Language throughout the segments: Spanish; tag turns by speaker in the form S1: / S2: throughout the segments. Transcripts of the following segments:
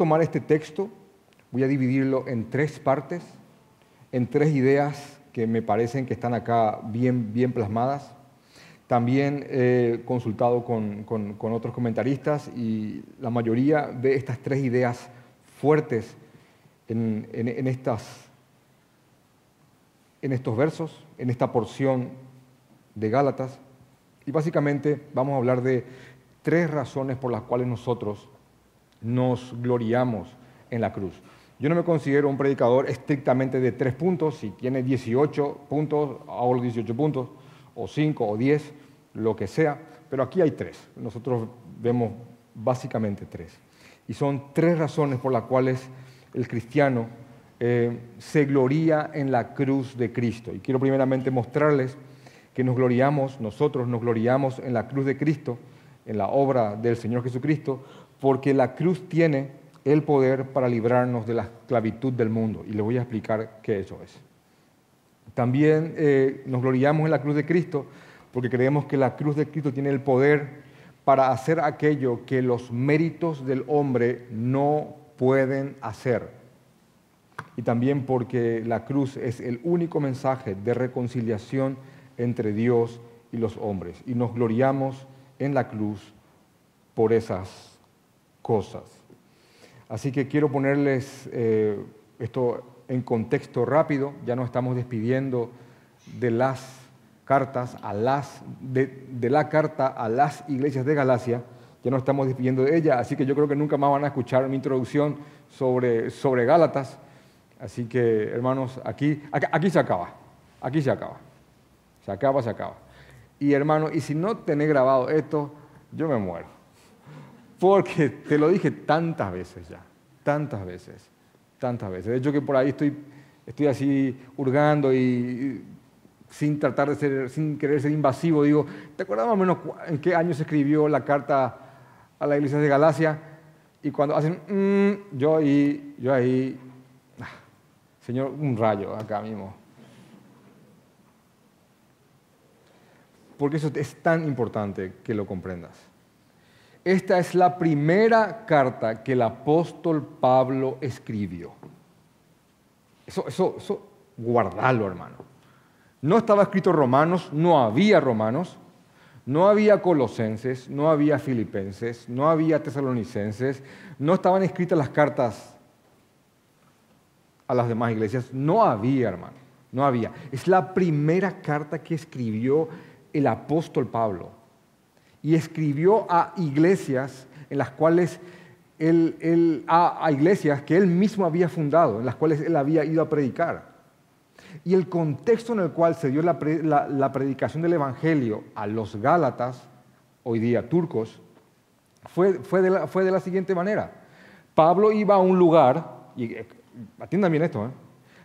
S1: tomar este texto, voy a dividirlo en 3 partes, en 3 ideas que me parecen que están acá bien plasmadas. También he consultado con otros comentaristas y la mayoría ve estas 3 ideas fuertes en estos versos, en esta porción de Gálatas. Y básicamente vamos a hablar de 3 razones por las cuales nosotros nos gloriamos en la cruz. Yo no me considero un predicador estrictamente de 3 puntos. Si tiene 18 puntos, hago los 18 puntos, o 5 o 10, lo que sea, pero aquí hay 3. Nosotros vemos básicamente 3. Y son 3 razones por las cuales el cristiano se gloria en la cruz de Cristo. Y quiero primeramente mostrarles que nosotros nos gloriamos en la cruz de Cristo, en la obra del Señor Jesucristo, porque la cruz tiene el poder para librarnos de la esclavitud del mundo. Y les voy a explicar qué eso es. También nos gloriamos en la cruz de Cristo porque creemos que la cruz de Cristo tiene el poder para hacer aquello que los méritos del hombre no pueden hacer. Y también porque la cruz es el único mensaje de reconciliación entre Dios y los hombres. Y nos gloriamos en la cruz por esas cosas. Así que quiero ponerles esto en contexto rápido. Ya nos estamos despidiendo de las cartas de la carta a las iglesias de Galacia. Ya nos estamos despidiendo de ella, así que yo creo que nunca más van a escuchar mi introducción sobre Gálatas. Así que, hermanos, aquí se acaba. Aquí se acaba. Se acaba. Y, hermano, y si no tenés grabado esto, yo me muero. Porque te lo dije tantas veces ya. Tantas veces. De hecho, que por ahí estoy así hurgando y sin querer ser invasivo, digo, ¿te acuerdas más o menos en qué año se escribió la carta a la iglesia de Galacia? Y cuando hacen yo ahí, Señor, un rayo acá mismo. Porque eso es tan importante que lo comprendas. Esta es la primera carta que el apóstol Pablo escribió. Eso, guardalo, hermano. No estaba escrito Romanos, no había Romanos, no había Colosenses, no había Filipenses, no había Tesalonicenses, no estaban escritas las cartas a las demás iglesias, no había, hermano, no había. Es la primera carta que escribió el apóstol Pablo y escribió a iglesias en las cuales a iglesias que él mismo había fundado, en las cuales él había ido a predicar. Y el contexto en el cual se dio la predicación del Evangelio a los Gálatas, hoy día turcos, fue de la siguiente manera. Pablo iba a un lugar, y atiendan bien esto,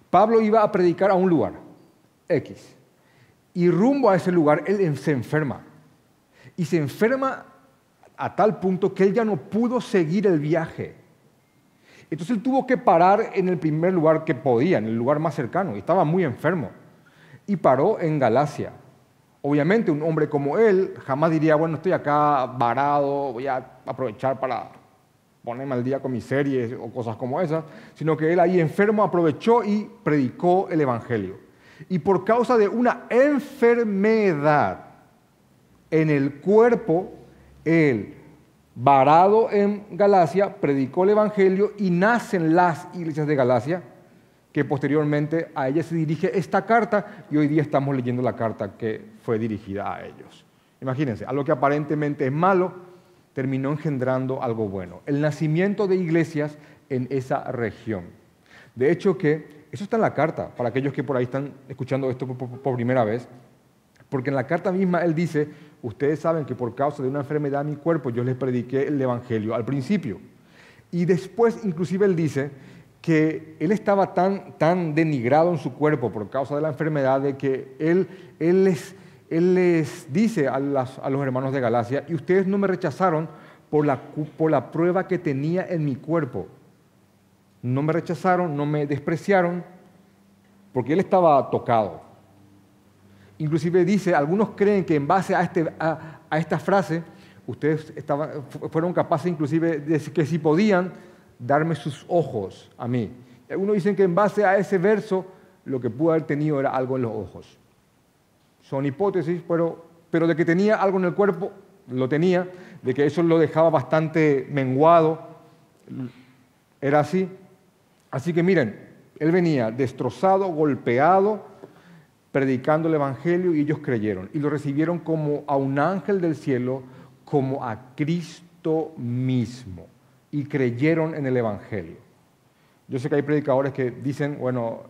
S1: Pablo iba a predicar a un lugar, X, y rumbo a ese lugar él se enferma. Y se enferma a tal punto que él ya no pudo seguir el viaje. Entonces él tuvo que parar en el primer lugar que podía, en el lugar más cercano, y estaba muy enfermo. Y paró en Galacia. Obviamente un hombre como él jamás diría, bueno, estoy acá varado, voy a aprovechar para ponerme al día con mis series o cosas como esas, sino que él ahí enfermo aprovechó y predicó el Evangelio. Y por causa de una enfermedad en el cuerpo, él, varado en Galacia, predicó el Evangelio y nacen las iglesias de Galacia, que posteriormente a ellas se dirige esta carta y hoy día estamos leyendo la carta que fue dirigida a ellos. Imagínense, algo que aparentemente es malo terminó engendrando algo bueno. El nacimiento de iglesias en esa región. De hecho que eso está en la carta, para aquellos que por ahí están escuchando esto por primera vez, porque en la carta misma él dice, ustedes saben que por causa de una enfermedad en mi cuerpo yo les prediqué el Evangelio al principio. Y después inclusive él dice que él estaba tan denigrado en su cuerpo por causa de la enfermedad de que él les dice a los hermanos de Galacia, y ustedes no me rechazaron por la prueba que tenía en mi cuerpo. No me rechazaron, no me despreciaron, porque él estaba tocado. Inclusive dice, algunos creen que en base a esta frase, ustedes fueron capaces inclusive de que si podían darme sus ojos a mí. Y algunos dicen que en base a ese verso, lo que pudo haber tenido era algo en los ojos. Son hipótesis, pero de que tenía algo en el cuerpo, lo tenía, de que eso lo dejaba bastante menguado, era así. Así que miren, él venía destrozado, golpeado, predicando el Evangelio y ellos creyeron. Y lo recibieron como a un ángel del cielo, como a Cristo mismo. Y creyeron en el Evangelio. Yo sé que hay predicadores que dicen, bueno,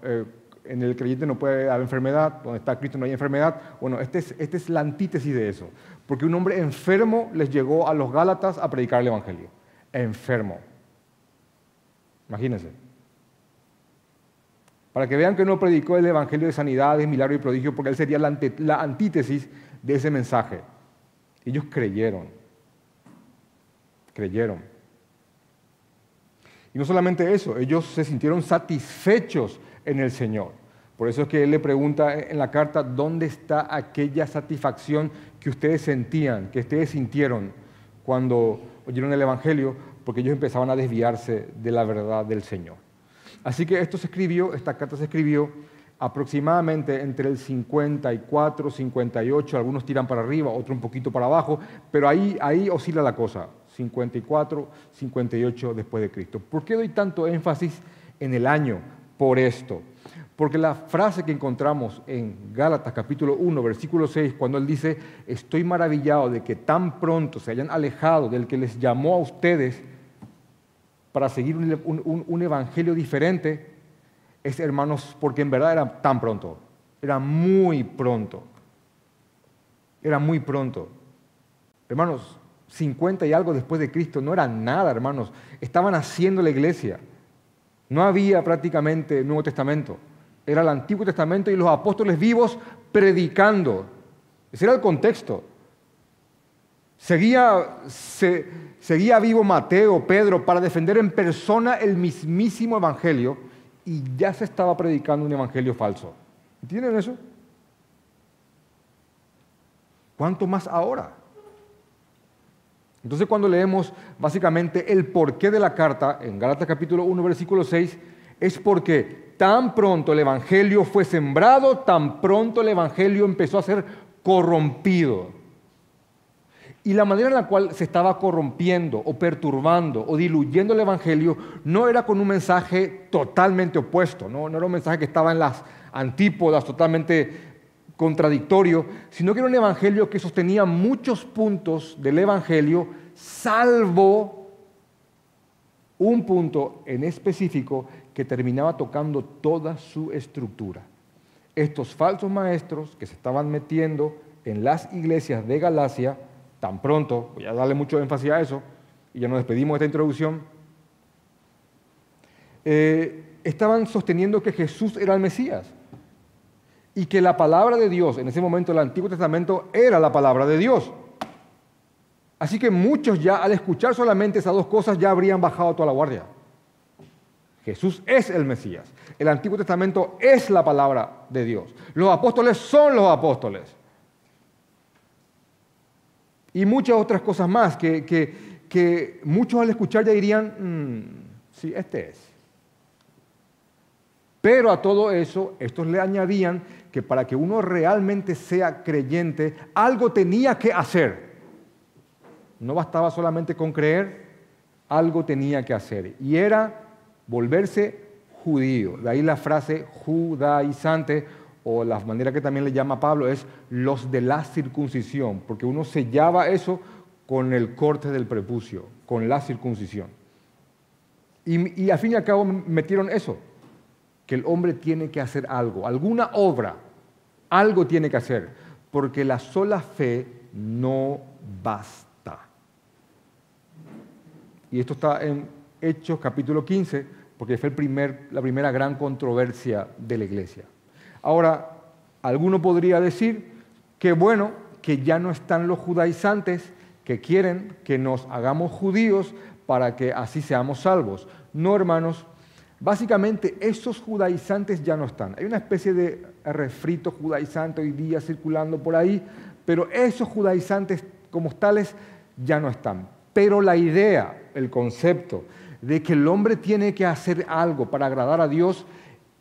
S1: en el creyente no puede haber enfermedad, donde está Cristo no hay enfermedad. Bueno, esta es la antítesis de eso. Porque un hombre enfermo les llegó a los Gálatas a predicar el Evangelio. Enfermo. Imagínense. Para que vean que no predicó el Evangelio de sanidades, milagros y prodigios, porque él sería la antítesis de ese mensaje. Ellos creyeron. Creyeron. Y no solamente eso, ellos se sintieron satisfechos en el Señor. Por eso es que él le pregunta en la carta, ¿dónde está aquella satisfacción que ustedes sentían, que ustedes sintieron cuando oyeron el Evangelio? Porque ellos empezaban a desviarse de la verdad del Señor. Así que esta carta se escribió aproximadamente entre el 54, 58, algunos tiran para arriba, otros un poquito para abajo, pero ahí oscila la cosa, 54, 58 después de Cristo. ¿Por qué doy tanto énfasis en el año? Por esto. Porque la frase que encontramos en Gálatas capítulo 1, versículo 6, cuando él dice, estoy maravillado de que tan pronto se hayan alejado del que les llamó a ustedes para seguir un evangelio diferente, es, hermanos, porque en verdad era tan pronto, era muy pronto, era muy pronto. Hermanos, 50 y algo después de Cristo no era nada, hermanos, estaban haciendo la iglesia, no había prácticamente Nuevo Testamento, era el Antiguo Testamento y los apóstoles vivos predicando, ese era el contexto. Seguía vivo Mateo, Pedro, para defender en persona el mismísimo evangelio y ya se estaba predicando un evangelio falso. ¿Entienden eso? ¿Cuánto más ahora? Entonces cuando leemos básicamente el porqué de la carta, en Gálatas capítulo 1, versículo 6, es porque tan pronto el evangelio fue sembrado, tan pronto el evangelio empezó a ser corrompido. Y la manera en la cual se estaba corrompiendo o perturbando o diluyendo el evangelio no era con un mensaje totalmente opuesto, no era un mensaje que estaba en las antípodas, totalmente contradictorio, sino que era un evangelio que sostenía muchos puntos del evangelio, salvo un punto en específico que terminaba tocando toda su estructura. Estos falsos maestros que se estaban metiendo en las iglesias de Galacia, tan pronto, voy a darle mucho énfasis a eso, y ya nos despedimos de esta introducción, estaban sosteniendo que Jesús era el Mesías y que la palabra de Dios, en ese momento el Antiguo Testamento, era la palabra de Dios. Así que muchos ya al escuchar solamente esas dos cosas ya habrían bajado toda la guardia. Jesús es el Mesías. El Antiguo Testamento es la palabra de Dios. Los apóstoles son los apóstoles. Y muchas otras cosas más que muchos al escuchar ya dirían, sí, este es. Pero a todo eso, estos le añadían que para que uno realmente sea creyente, algo tenía que hacer. No bastaba solamente con creer, algo tenía que hacer. Y era volverse judío. De ahí la frase judaizante, o la manera que también le llama Pablo, es los de la circuncisión, porque uno sellaba eso con el corte del prepucio, con la circuncisión. Y al fin y al cabo metieron eso, que el hombre tiene que hacer algo, alguna obra, algo tiene que hacer, porque la sola fe no basta. Y esto está en Hechos capítulo 15, porque fue la primera gran controversia de la iglesia. Ahora, alguno podría decir que bueno, que ya no están los judaizantes que quieren que nos hagamos judíos para que así seamos salvos. No, hermanos, básicamente esos judaizantes ya no están. Hay una especie de refrito judaizante hoy día circulando por ahí, pero esos judaizantes como tales ya no están. Pero la idea, el concepto de que el hombre tiene que hacer algo para agradar a Dios,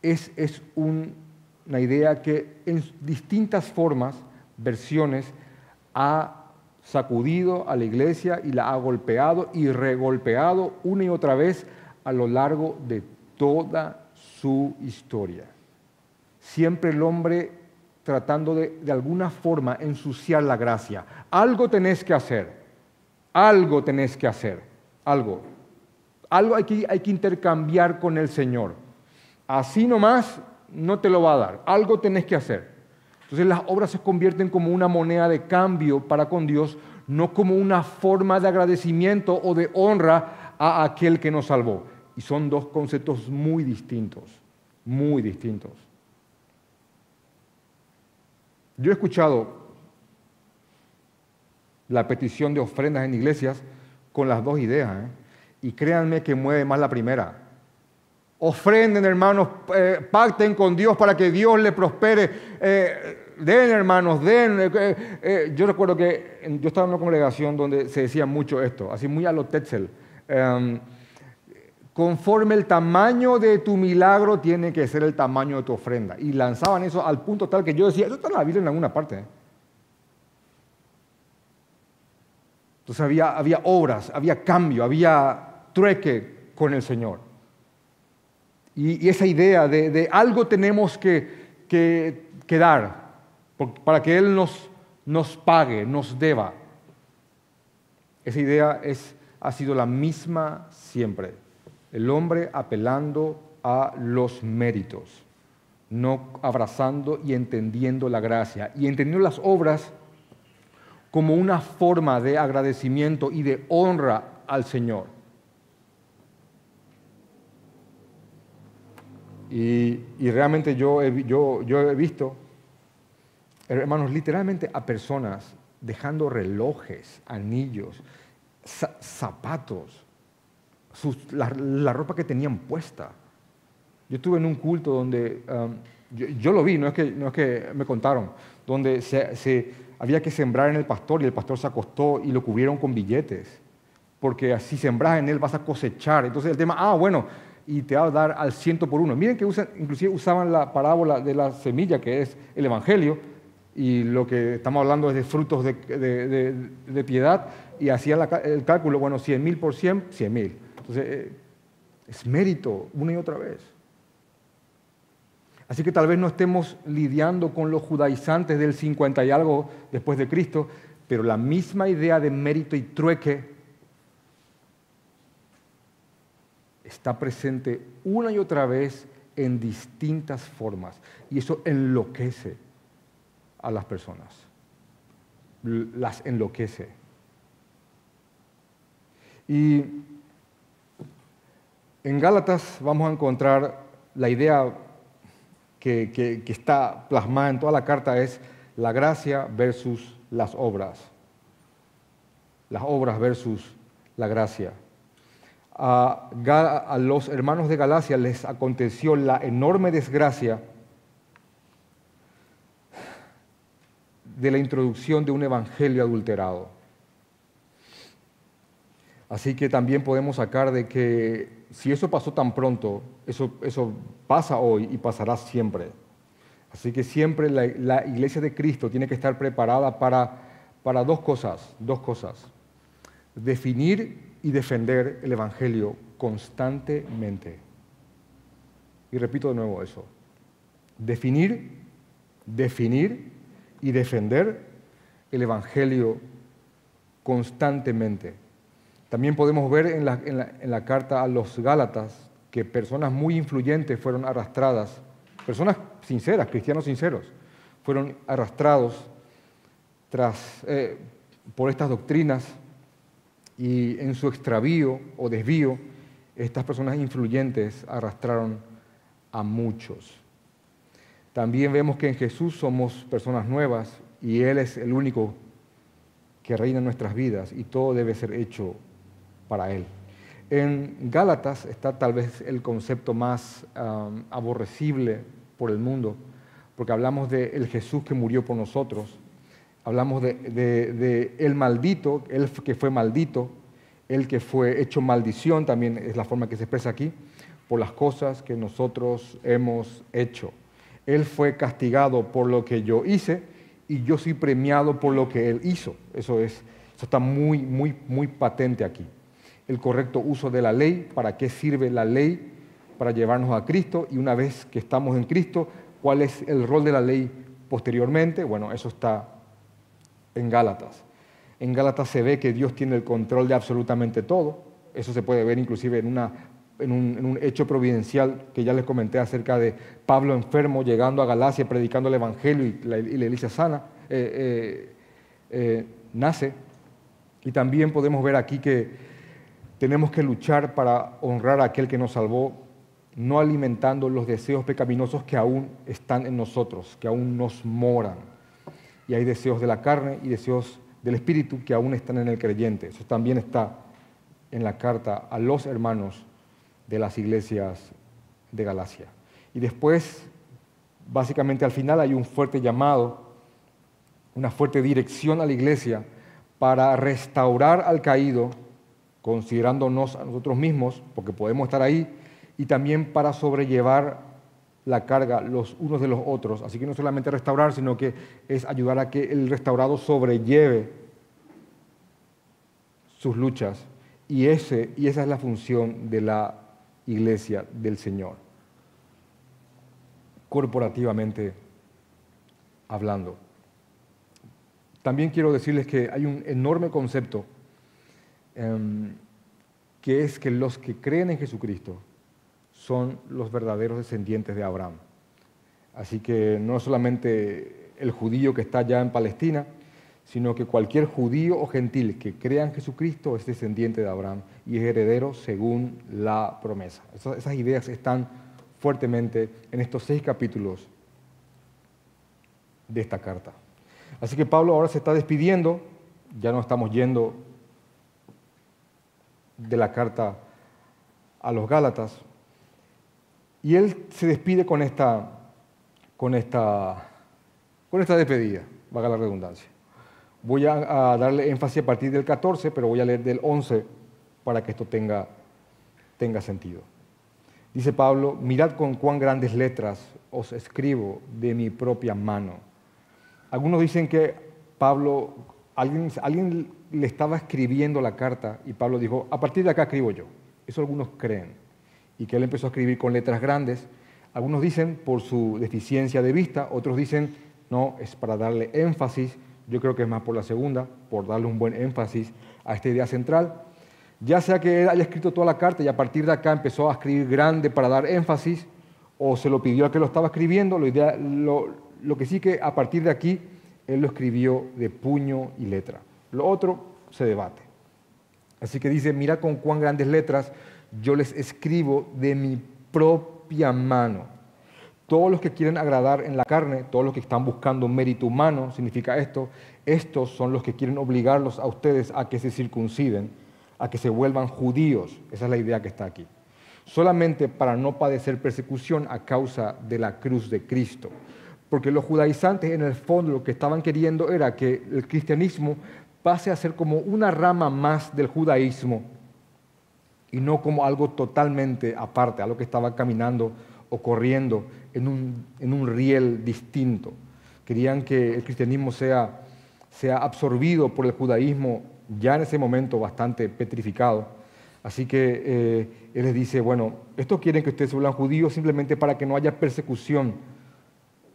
S1: es una idea que en distintas formas, versiones, ha sacudido a la iglesia y la ha golpeado y regolpeado una y otra vez a lo largo de toda su historia. Siempre el hombre tratando de alguna forma ensuciar la gracia. Algo tenés que hacer, algo tenés que hacer, algo hay que intercambiar con el Señor. Así nomás no te lo va a dar, algo tenés que hacer. Entonces las obras se convierten como una moneda de cambio para con Dios, no como una forma de agradecimiento o de honra a aquel que nos salvó. Y son dos conceptos muy distintos, muy distintos. Yo he escuchado la petición de ofrendas en iglesias con las dos ideas, y créanme que mueve más la primera. Ofrenden, hermanos, pacten con Dios para que Dios le prospere. Den, hermanos, den. Yo recuerdo que yo estaba en una congregación donde se decía mucho esto, así muy a lo Tetzel. Conforme el tamaño de tu milagro tiene que ser el tamaño de tu ofrenda. Y lanzaban eso al punto tal que yo decía, eso está en la Biblia en alguna parte. Entonces había obras, había cambio, había trueque con el Señor. Y esa idea de algo tenemos que dar para que Él nos pague, nos deba. Esa idea ha sido la misma siempre. El hombre apelando a los méritos, no abrazando y entendiendo la gracia, y entendiendo las obras como una forma de agradecimiento y de honra al Señor. Y realmente yo he visto, hermanos, literalmente a personas dejando relojes, anillos, zapatos, la ropa que tenían puesta. Yo estuve en un culto donde, yo lo vi, no es que me contaron, donde había que sembrar en el pastor y el pastor se acostó y lo cubrieron con billetes, porque así sembras en él vas a cosechar. Entonces el tema, bueno, y te va a dar al 100 por 1. Miren que inclusive usaban la parábola de la semilla, que es el Evangelio, y lo que estamos hablando es de frutos de piedad, y hacían el cálculo, bueno, 100.000 por 100, 100.000. Entonces, es mérito una y otra vez. Así que tal vez no estemos lidiando con los judaizantes del 50 y algo después de Cristo, pero la misma idea de mérito y trueque está presente una y otra vez en distintas formas. Y eso enloquece a las personas. Las enloquece. Y en Gálatas vamos a encontrar la idea que está plasmada en toda la carta, es la gracia versus las obras. Las obras versus la gracia. A los hermanos de Galacia les aconteció la enorme desgracia de la introducción de un evangelio adulterado. Así que también podemos sacar de que si eso pasó tan pronto, eso pasa hoy y pasará siempre. Así que siempre la iglesia de Cristo tiene que estar preparada para dos cosas. Definir y defender el evangelio constantemente. Y repito de nuevo eso. Definir y defender el evangelio constantemente. También podemos ver en la carta a los Gálatas que personas muy influyentes fueron arrastradas, personas sinceras, cristianos sinceros, fueron arrastrados por estas doctrinas, y en su extravío o desvío, estas personas influyentes arrastraron a muchos. También vemos que en Jesús somos personas nuevas y Él es el único que reina en nuestras vidas y todo debe ser hecho para Él. En Gálatas está tal vez el concepto más aborrecible por el mundo, porque hablamos del Jesús que murió por nosotros, hablamos de el maldito, Él que fue maldito, el que fue hecho maldición, también es la forma que se expresa aquí, por las cosas que nosotros hemos hecho. Él fue castigado por lo que yo hice y yo soy premiado por lo que Él hizo. Eso está muy, muy, muy patente aquí. El correcto uso de la ley, ¿para qué sirve la ley? Para llevarnos a Cristo, y una vez que estamos en Cristo, ¿cuál es el rol de la ley posteriormente? Bueno, eso está en Gálatas. En Gálatas se ve que Dios tiene el control de absolutamente todo. Eso se puede ver inclusive en un hecho providencial que ya les comenté acerca de Pablo enfermo llegando a Galacia predicando el Evangelio y la iglesia sana nace. Y también podemos ver aquí que tenemos que luchar para honrar a aquel que nos salvó, no alimentando los deseos pecaminosos que aún están en nosotros, que aún nos moran. Y hay deseos de la carne y deseos del espíritu que aún están en el creyente. Eso también está en la carta a los hermanos de las iglesias de Galacia. Y después, básicamente al final, hay un fuerte llamado, una fuerte dirección a la iglesia para restaurar al caído, considerándonos a nosotros mismos, porque podemos estar ahí, y también para sobrellevar la carga los unos de los otros. Así que no solamente restaurar, sino que es ayudar a que el restaurado sobrelleve sus luchas. Y esa es la función de la iglesia del Señor, corporativamente hablando. También quiero decirles que hay un enorme concepto que es que los que creen en Jesucristo son los verdaderos descendientes de Abraham. Así que no es solamente el judío que está allá en Palestina, sino que cualquier judío o gentil que crea en Jesucristo es descendiente de Abraham y es heredero según la promesa. Esas ideas están fuertemente en estos 6 capítulos de esta carta. Así que Pablo ahora se está despidiendo, ya no estamos yendo de la carta a los Gálatas, y él se despide con esta despedida, valga la redundancia. Voy a darle énfasis a partir del 14, pero voy a leer del 11 para que esto tenga sentido. Dice Pablo: mirad con cuán grandes letras os escribo de mi propia mano. Algunos dicen que Pablo, alguien le estaba escribiendo la carta y Pablo dijo: a partir de acá escribo yo. Eso algunos creen. Y que él empezó a escribir con letras grandes. Algunos dicen por su deficiencia de vista, otros dicen no, es para darle énfasis. Yo creo que es más por la segunda, por darle un buen énfasis a esta idea central. Ya sea que él haya escrito toda la carta y a partir de acá empezó a escribir grande para dar énfasis, o se lo pidió al que lo estaba escribiendo, lo que sí que a partir de aquí él lo escribió de puño y letra. Lo otro se debate. Así que dice: mira con cuán grandes letras yo les escribo de mi propia mano. Todos los que quieren agradar en la carne, todos los que están buscando mérito humano, significa esto, estos son los que quieren obligarlos a ustedes a que se circunciden, a que se vuelvan judíos. Esa es la idea que está aquí. Solamente para no padecer persecución a causa de la cruz de Cristo. Porque los judaizantes en el fondo lo que estaban queriendo era que el cristianismo pase a ser como una rama más del judaísmo y no como algo totalmente aparte, algo que estaba caminando o corriendo en un riel distinto. Querían que el cristianismo sea absorbido por el judaísmo ya en ese momento bastante petrificado. Así que él les dice: bueno, estos quieren que ustedes se vuelvan judíos simplemente para que no haya persecución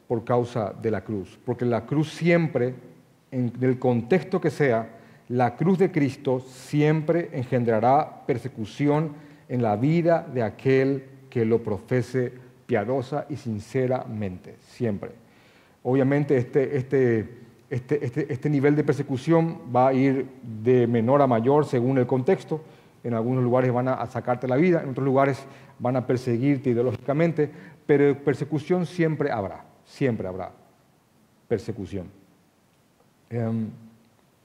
S1: por causa de la cruz. Porque la cruz siempre, en el contexto que sea, la cruz de Cristo siempre engendrará persecución en la vida de aquel que lo profese piadosa y sinceramente, siempre. Obviamente este nivel de persecución va a ir de menor a mayor según el contexto. En algunos lugares van a sacarte la vida, en otros lugares van a perseguirte ideológicamente, pero persecución siempre habrá persecución.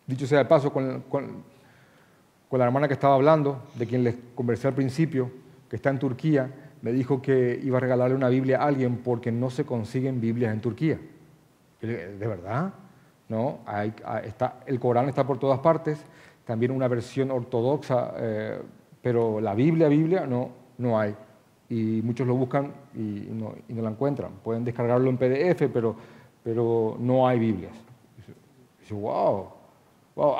S1: Dicho sea de paso, con la hermana que estaba hablando, de quien les conversé al principio, que está en Turquía, me dijo que iba a regalarle una Biblia a alguien porque no se consiguen Biblias en Turquía. ¿De verdad? No, el Corán está por todas partes, también una versión ortodoxa, pero la Biblia no hay. Y muchos lo buscan y no la encuentran. Pueden descargarlo en PDF, pero no hay Biblias. Dice, wow,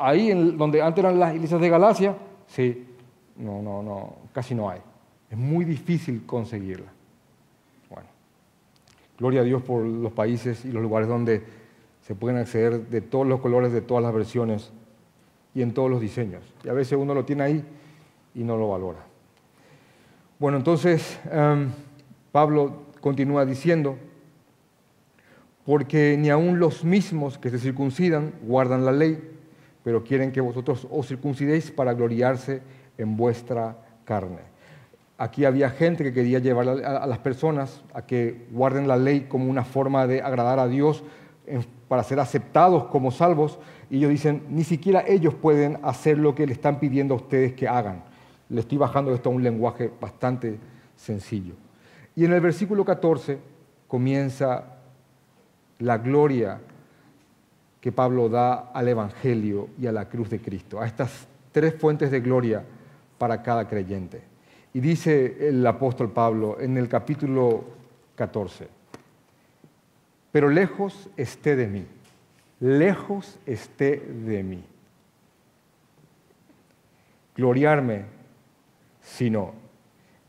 S1: ahí donde antes eran las iglesias de Galacia, sí, no, casi no hay. Es muy difícil conseguirla. Bueno, gloria a Dios por los países y los lugares donde se pueden acceder de todos los colores, de todas las versiones y en todos los diseños. Y a veces uno lo tiene ahí y no lo valora. Bueno, entonces Pablo continúa diciendo, porque ni aun los mismos que se circuncidan guardan la ley, pero quieren que vosotros os circuncidéis para gloriarse en vuestra carne. Aquí había gente que quería llevar a las personas a que guarden la ley como una forma de agradar a Dios para ser aceptados como salvos, y ellos dicen, ni siquiera ellos pueden hacer lo que le están pidiendo a ustedes que hagan. Le estoy bajando esto a un lenguaje bastante sencillo. Y en el versículo 14 comienza la gloria que Pablo da al Evangelio y a la cruz de Cristo, a estas tres fuentes de gloria para cada creyente. Y dice el apóstol Pablo en el capítulo 14, pero lejos esté de mí, gloriarme, sino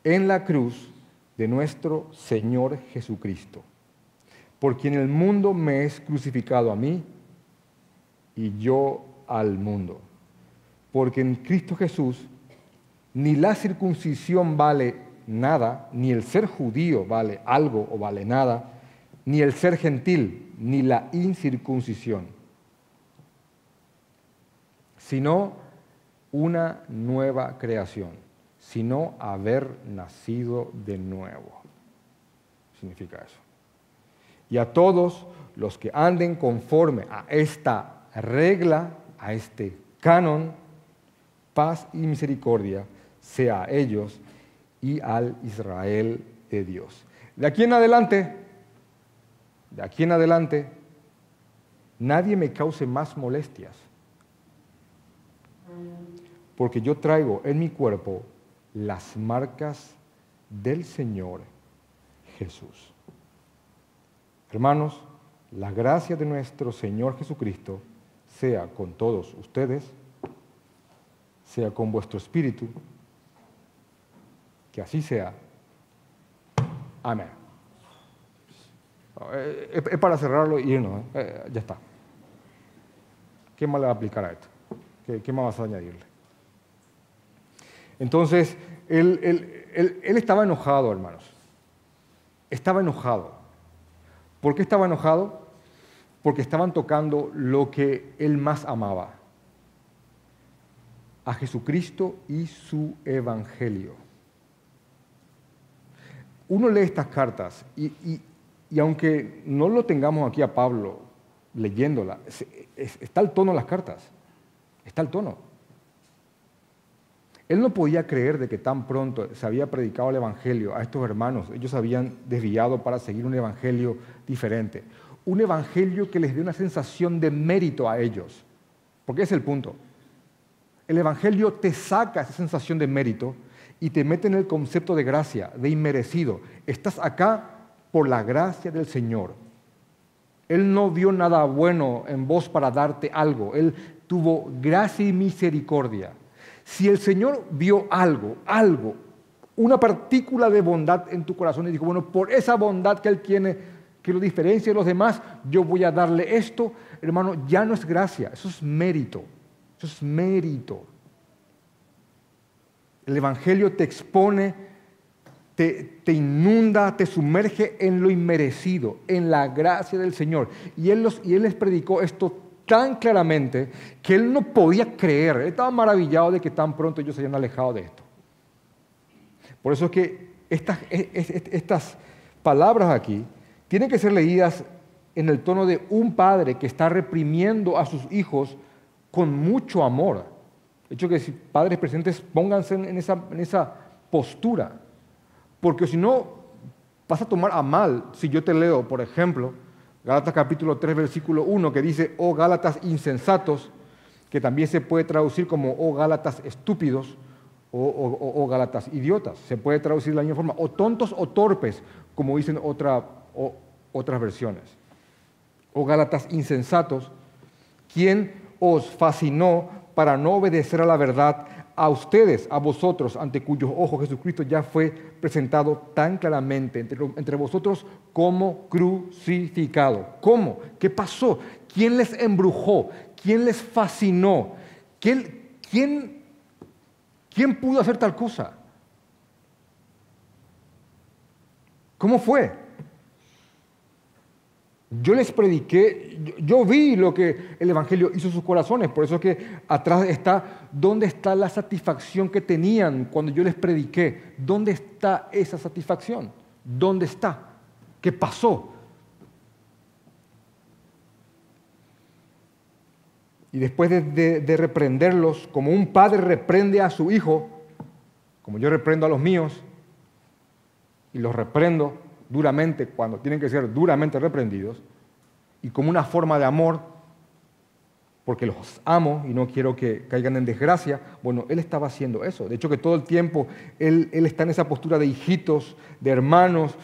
S1: en la cruz de nuestro Señor Jesucristo, por quien el mundo me es crucificado a mí y yo al mundo. Porque en Cristo Jesús ni la circuncisión vale nada, ni el ser judío vale algo o vale nada, ni el ser gentil, ni la incircuncisión, sino una nueva creación, sino haber nacido de nuevo. Significa eso. Y a todos los que anden conforme a esta regla, a este canon, paz y misericordia sea a ellos y al Israel de Dios. De aquí en adelante, nadie me cause más molestias, porque yo traigo en mi cuerpo las marcas del Señor Jesús. Hermanos, la gracia de nuestro Señor Jesucristo sea con todos ustedes, sea con vuestro espíritu, que así sea. Amén. Es para cerrarlo y irnos, ya está. ¿Qué más le va a aplicar a esto? ¿Qué más vas a añadirle? Entonces, él estaba enojado, hermanos. Estaba enojado. ¿Por qué estaba enojado? Porque estaban tocando lo que él más amaba, a Jesucristo y su Evangelio. Uno lee estas cartas y aunque no lo tengamos aquí a Pablo leyéndola, está el tono de las cartas, está el tono. Él no podía creer de que tan pronto se había predicado el Evangelio a estos hermanos. Ellos se habían desviado para seguir un Evangelio diferente. Un Evangelio que les dé una sensación de mérito a ellos. Porque ese es el punto. El Evangelio te saca esa sensación de mérito y te mete en el concepto de gracia, de inmerecido. Estás acá por la gracia del Señor. Él no vio nada bueno en vos para darte algo. Él tuvo gracia y misericordia. Si el Señor vio algo, una partícula de bondad en tu corazón y dijo, bueno, por esa bondad que Él tiene, que lo diferencia de los demás, yo voy a darle esto, hermano, ya no es gracia, eso es mérito. Eso es mérito. El Evangelio te expone, te inunda, te sumerge en lo inmerecido, en la gracia del Señor. Y Él les predicó esto tan claramente que él no podía creer. Él estaba maravillado de que tan pronto ellos se hayan alejado de esto. Por eso es que estas palabras aquí tienen que ser leídas en el tono de un padre que está reprimiendo a sus hijos con mucho amor. De hecho, que si padres presentes, pónganse en esa postura. Porque si no, vas a tomar a mal si yo te leo, por ejemplo, Gálatas capítulo 3, versículo 1, que dice, oh Gálatas insensatos, que también se puede traducir como "oh Gálatas estúpidos" o Gálatas idiotas. Se puede traducir de la misma forma, o tontos o torpes, como dicen otras versiones. O Gálatas insensatos, ¿quién os fascinó para no obedecer a la verdad, a ustedes, a vosotros, ante cuyos ojos Jesucristo ya fue presentado tan claramente entre vosotros como crucificado? ¿Cómo? ¿Qué pasó? ¿Quién les embrujó? ¿Quién les fascinó? ¿Quién pudo hacer tal cosa? ¿Cómo fue? Yo les prediqué, yo vi lo que el Evangelio hizo en sus corazones, por eso es que atrás está, ¿dónde está la satisfacción que tenían cuando yo les prediqué? ¿Dónde está esa satisfacción? ¿Dónde está? ¿Qué pasó? Y después de reprenderlos, como un padre reprende a su hijo, como yo reprendo a los míos, y los reprendo duramente cuando tienen que ser duramente reprendidos, y como una forma de amor, porque los amo y no quiero que caigan en desgracia. Bueno, él estaba haciendo eso. De hecho, que todo el tiempo él está en esa postura de hijitos, de hermanos.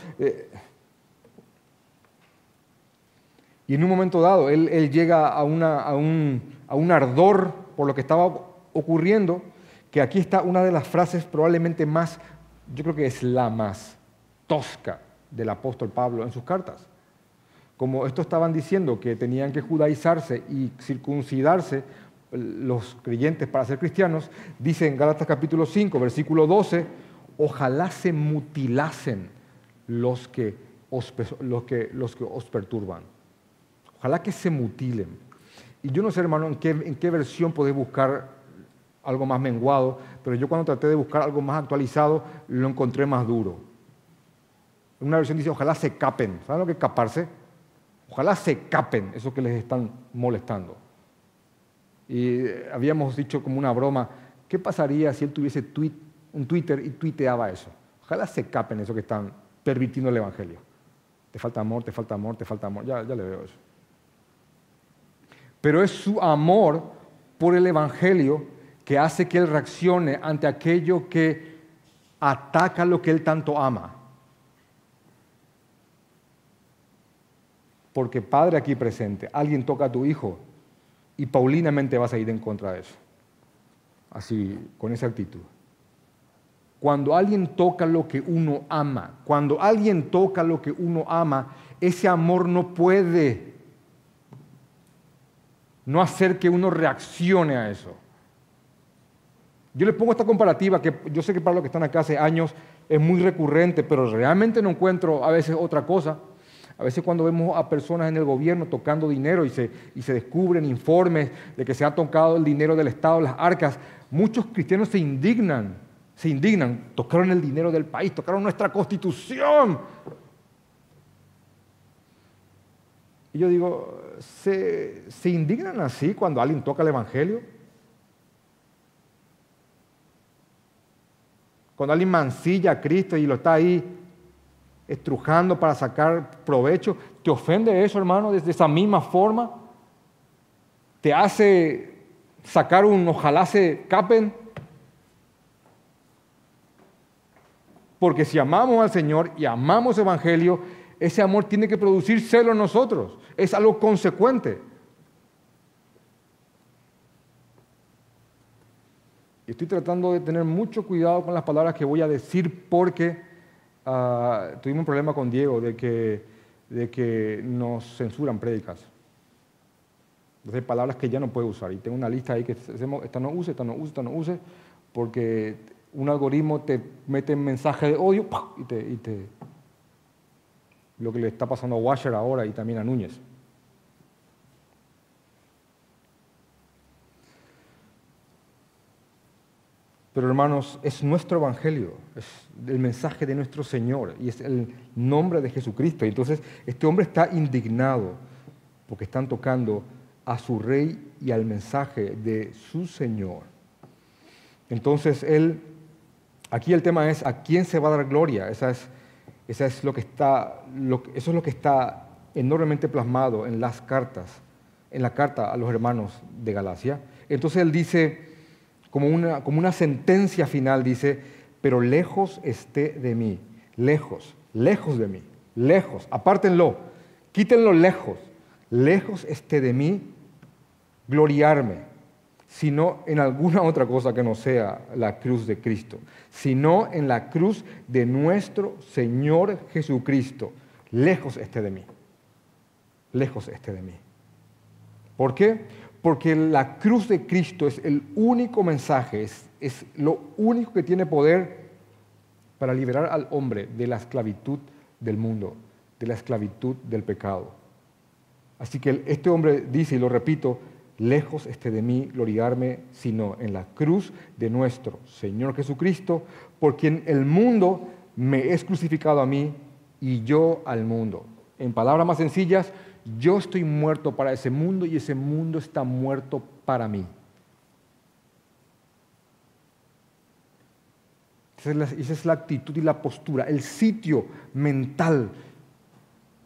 S1: Y en un momento dado, él llega a un ardor por lo que estaba ocurriendo, que aquí está una de las frases probablemente más, yo creo que es la más tosca del apóstol Pablo en sus cartas. Como estos estaban diciendo que tenían que judaizarse y circuncidarse los creyentes para ser cristianos, dice en Gálatas capítulo 5, versículo 12, ojalá se mutilasen los que os perturban. Ojalá que se mutilen. Y yo no sé, hermano, en qué versión podéis buscar algo más menguado, pero yo cuando traté de buscar algo más actualizado, lo encontré más duro. En una versión dice, ojalá se capen. ¿Saben lo que es caparse? Ojalá se capen esos que les están molestando. Y habíamos dicho como una broma, ¿qué pasaría si él tuviese un Twitter y tuiteaba eso? Ojalá se capen esos que están pervirtiendo el Evangelio. Te falta amor, te falta amor, te falta amor. Ya le veo eso. Pero es su amor por el Evangelio que hace que él reaccione ante aquello que ataca lo que él tanto ama. Porque padre aquí presente, alguien toca a tu hijo y paulinamente vas a ir en contra de eso. Así, con esa actitud. Cuando alguien toca lo que uno ama, cuando alguien toca lo que uno ama, ese amor no puede no hacer que uno reaccione a eso. Yo les pongo esta comparativa que yo sé que para los que están acá hace años es muy recurrente, pero realmente no encuentro a veces otra cosa. A veces cuando vemos a personas en el gobierno tocando dinero y se descubren informes de que se ha tocado el dinero del Estado, las arcas, muchos cristianos se indignan, tocaron el dinero del país, tocaron nuestra Constitución. Y yo digo, ¿se indignan así cuando alguien toca el Evangelio? Cuando alguien mancilla a Cristo y lo está ahí estrujando para sacar provecho, ¿te ofende eso, hermano, de esa misma forma? ¿Te hace sacar un ojalá se capen? Porque si amamos al Señor y amamos el Evangelio, ese amor tiene que producir celo en nosotros. Es algo consecuente. Y estoy tratando de tener mucho cuidado con las palabras que voy a decir porque tuvimos un problema con Diego de que nos censuran prédicas. Entonces hay palabras que ya no puede usar. Y tengo una lista ahí que hacemos, esta no use, porque un algoritmo te mete un mensaje de odio y lo que le está pasando a Washer ahora y también a Núñez. Pero hermanos, es nuestro evangelio, es el mensaje de nuestro Señor y es el nombre de Jesucristo. Y entonces este hombre está indignado porque están tocando a su rey y al mensaje de su Señor. Entonces aquí el tema es ¿a quién se va a dar gloria? Eso es lo que está enormemente plasmado en las cartas, en la carta a los hermanos de Galacia. Entonces él dice, como una sentencia final, dice, pero lejos esté de mí, lejos de mí, lejos, apártenlo, quítenlo lejos esté de mí gloriarme, sino en alguna otra cosa que no sea la cruz de Cristo, sino en la cruz de nuestro Señor Jesucristo. Lejos esté de mí. Lejos esté de mí. ¿Por qué? Porque la cruz de Cristo es el único mensaje, es lo único que tiene poder para liberar al hombre de la esclavitud del mundo, de la esclavitud del pecado. Así que este hombre dice, y lo repito, lejos esté de mí gloriarme, sino en la cruz de nuestro Señor Jesucristo, por quien el mundo me es crucificado a mí y yo al mundo. En palabras más sencillas, yo estoy muerto para ese mundo y ese mundo está muerto para mí. Esa es la actitud y la postura, el sitio mental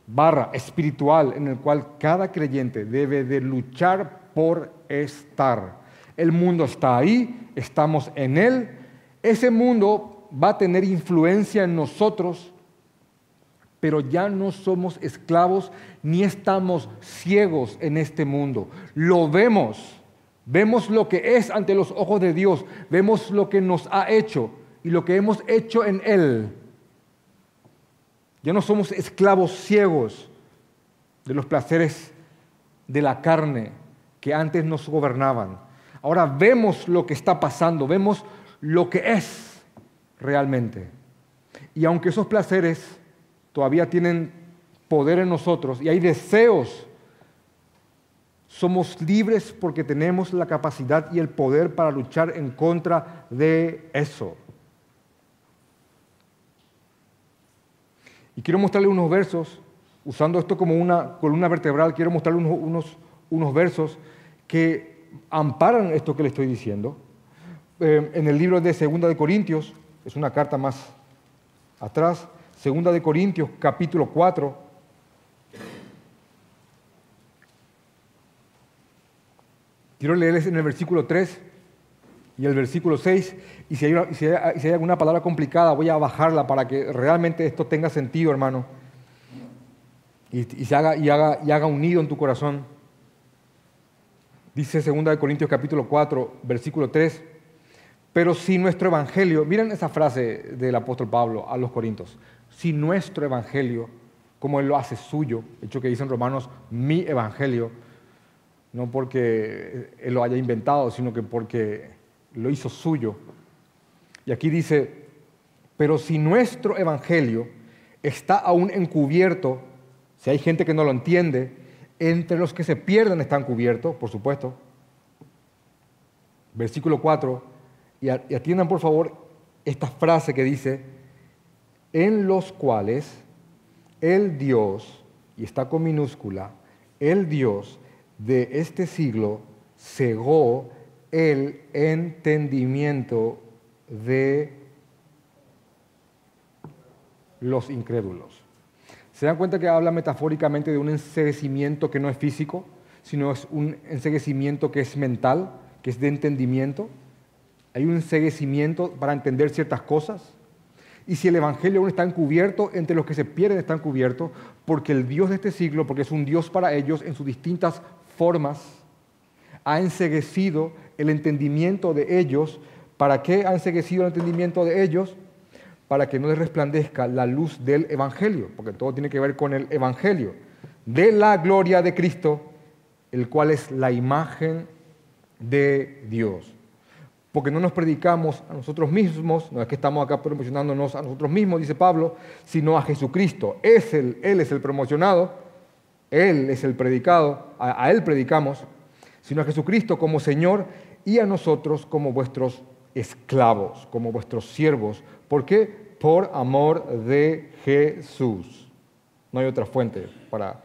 S1: / espiritual en el cual cada creyente debe de luchar por estar. El mundo está ahí, estamos en él. Ese mundo va a tener influencia en nosotros, pero ya no somos esclavos ni estamos ciegos en este mundo. Lo vemos lo que es ante los ojos de Dios, vemos lo que nos ha hecho y lo que hemos hecho en Él. Ya no somos esclavos ciegos de los placeres de la carne que antes nos gobernaban. Ahora vemos lo que está pasando, vemos lo que es realmente. Y aunque esos placeres todavía tienen poder en nosotros y hay deseos, somos libres porque tenemos la capacidad y el poder para luchar en contra de eso. Y quiero mostrarle unos versos, usando esto como una columna vertebral, quiero mostrarle unos versos que amparan esto que le estoy diciendo. En el libro de 2 de Corintios, es una carta más atrás, 2 de Corintios, capítulo 4. Quiero leerles en el versículo 3 y el versículo 6, y si hay alguna palabra complicada, voy a bajarla para que realmente esto tenga sentido, hermano, y haga un nido en tu corazón. Dice 2 de Corintios capítulo 4, versículo 3, pero si nuestro evangelio, miren esa frase del apóstol Pablo a los Corintios, si nuestro evangelio, como él lo hace suyo, hecho que dice en Romanos, mi evangelio, no porque él lo haya inventado, sino que porque lo hizo suyo. Y aquí dice, pero si nuestro evangelio está aún encubierto, si hay gente que no lo entiende, entre los que se pierden están cubiertos, por supuesto. Versículo 4, y atiendan por favor esta frase que dice, en los cuales el Dios, y está con minúscula, el Dios de este siglo cegó el entendimiento de los incrédulos. ¿Se dan cuenta que habla metafóricamente de un enceguecimiento que no es físico, sino es un enceguecimiento que es mental, que es de entendimiento? Hay un enceguecimiento para entender ciertas cosas. Y si el evangelio aún está encubierto, entre los que se pierden está encubierto, porque el Dios de este siglo, porque es un Dios para ellos en sus distintas formas, ha enceguecido el entendimiento de ellos. ¿Para qué ha enceguecido el entendimiento de ellos? Para que no les resplandezca la luz del evangelio, porque todo tiene que ver con el evangelio, de la gloria de Cristo, el cual es la imagen de Dios. Porque no nos predicamos a nosotros mismos, no es que estamos acá promocionándonos a nosotros mismos, dice Pablo, sino a Jesucristo. Él es el promocionado, Él es el predicado, a Él predicamos, sino a Jesucristo como Señor y a nosotros como vuestros esclavos, como vuestros siervos. ¿Por qué? Por amor de Jesús. No hay otra fuente para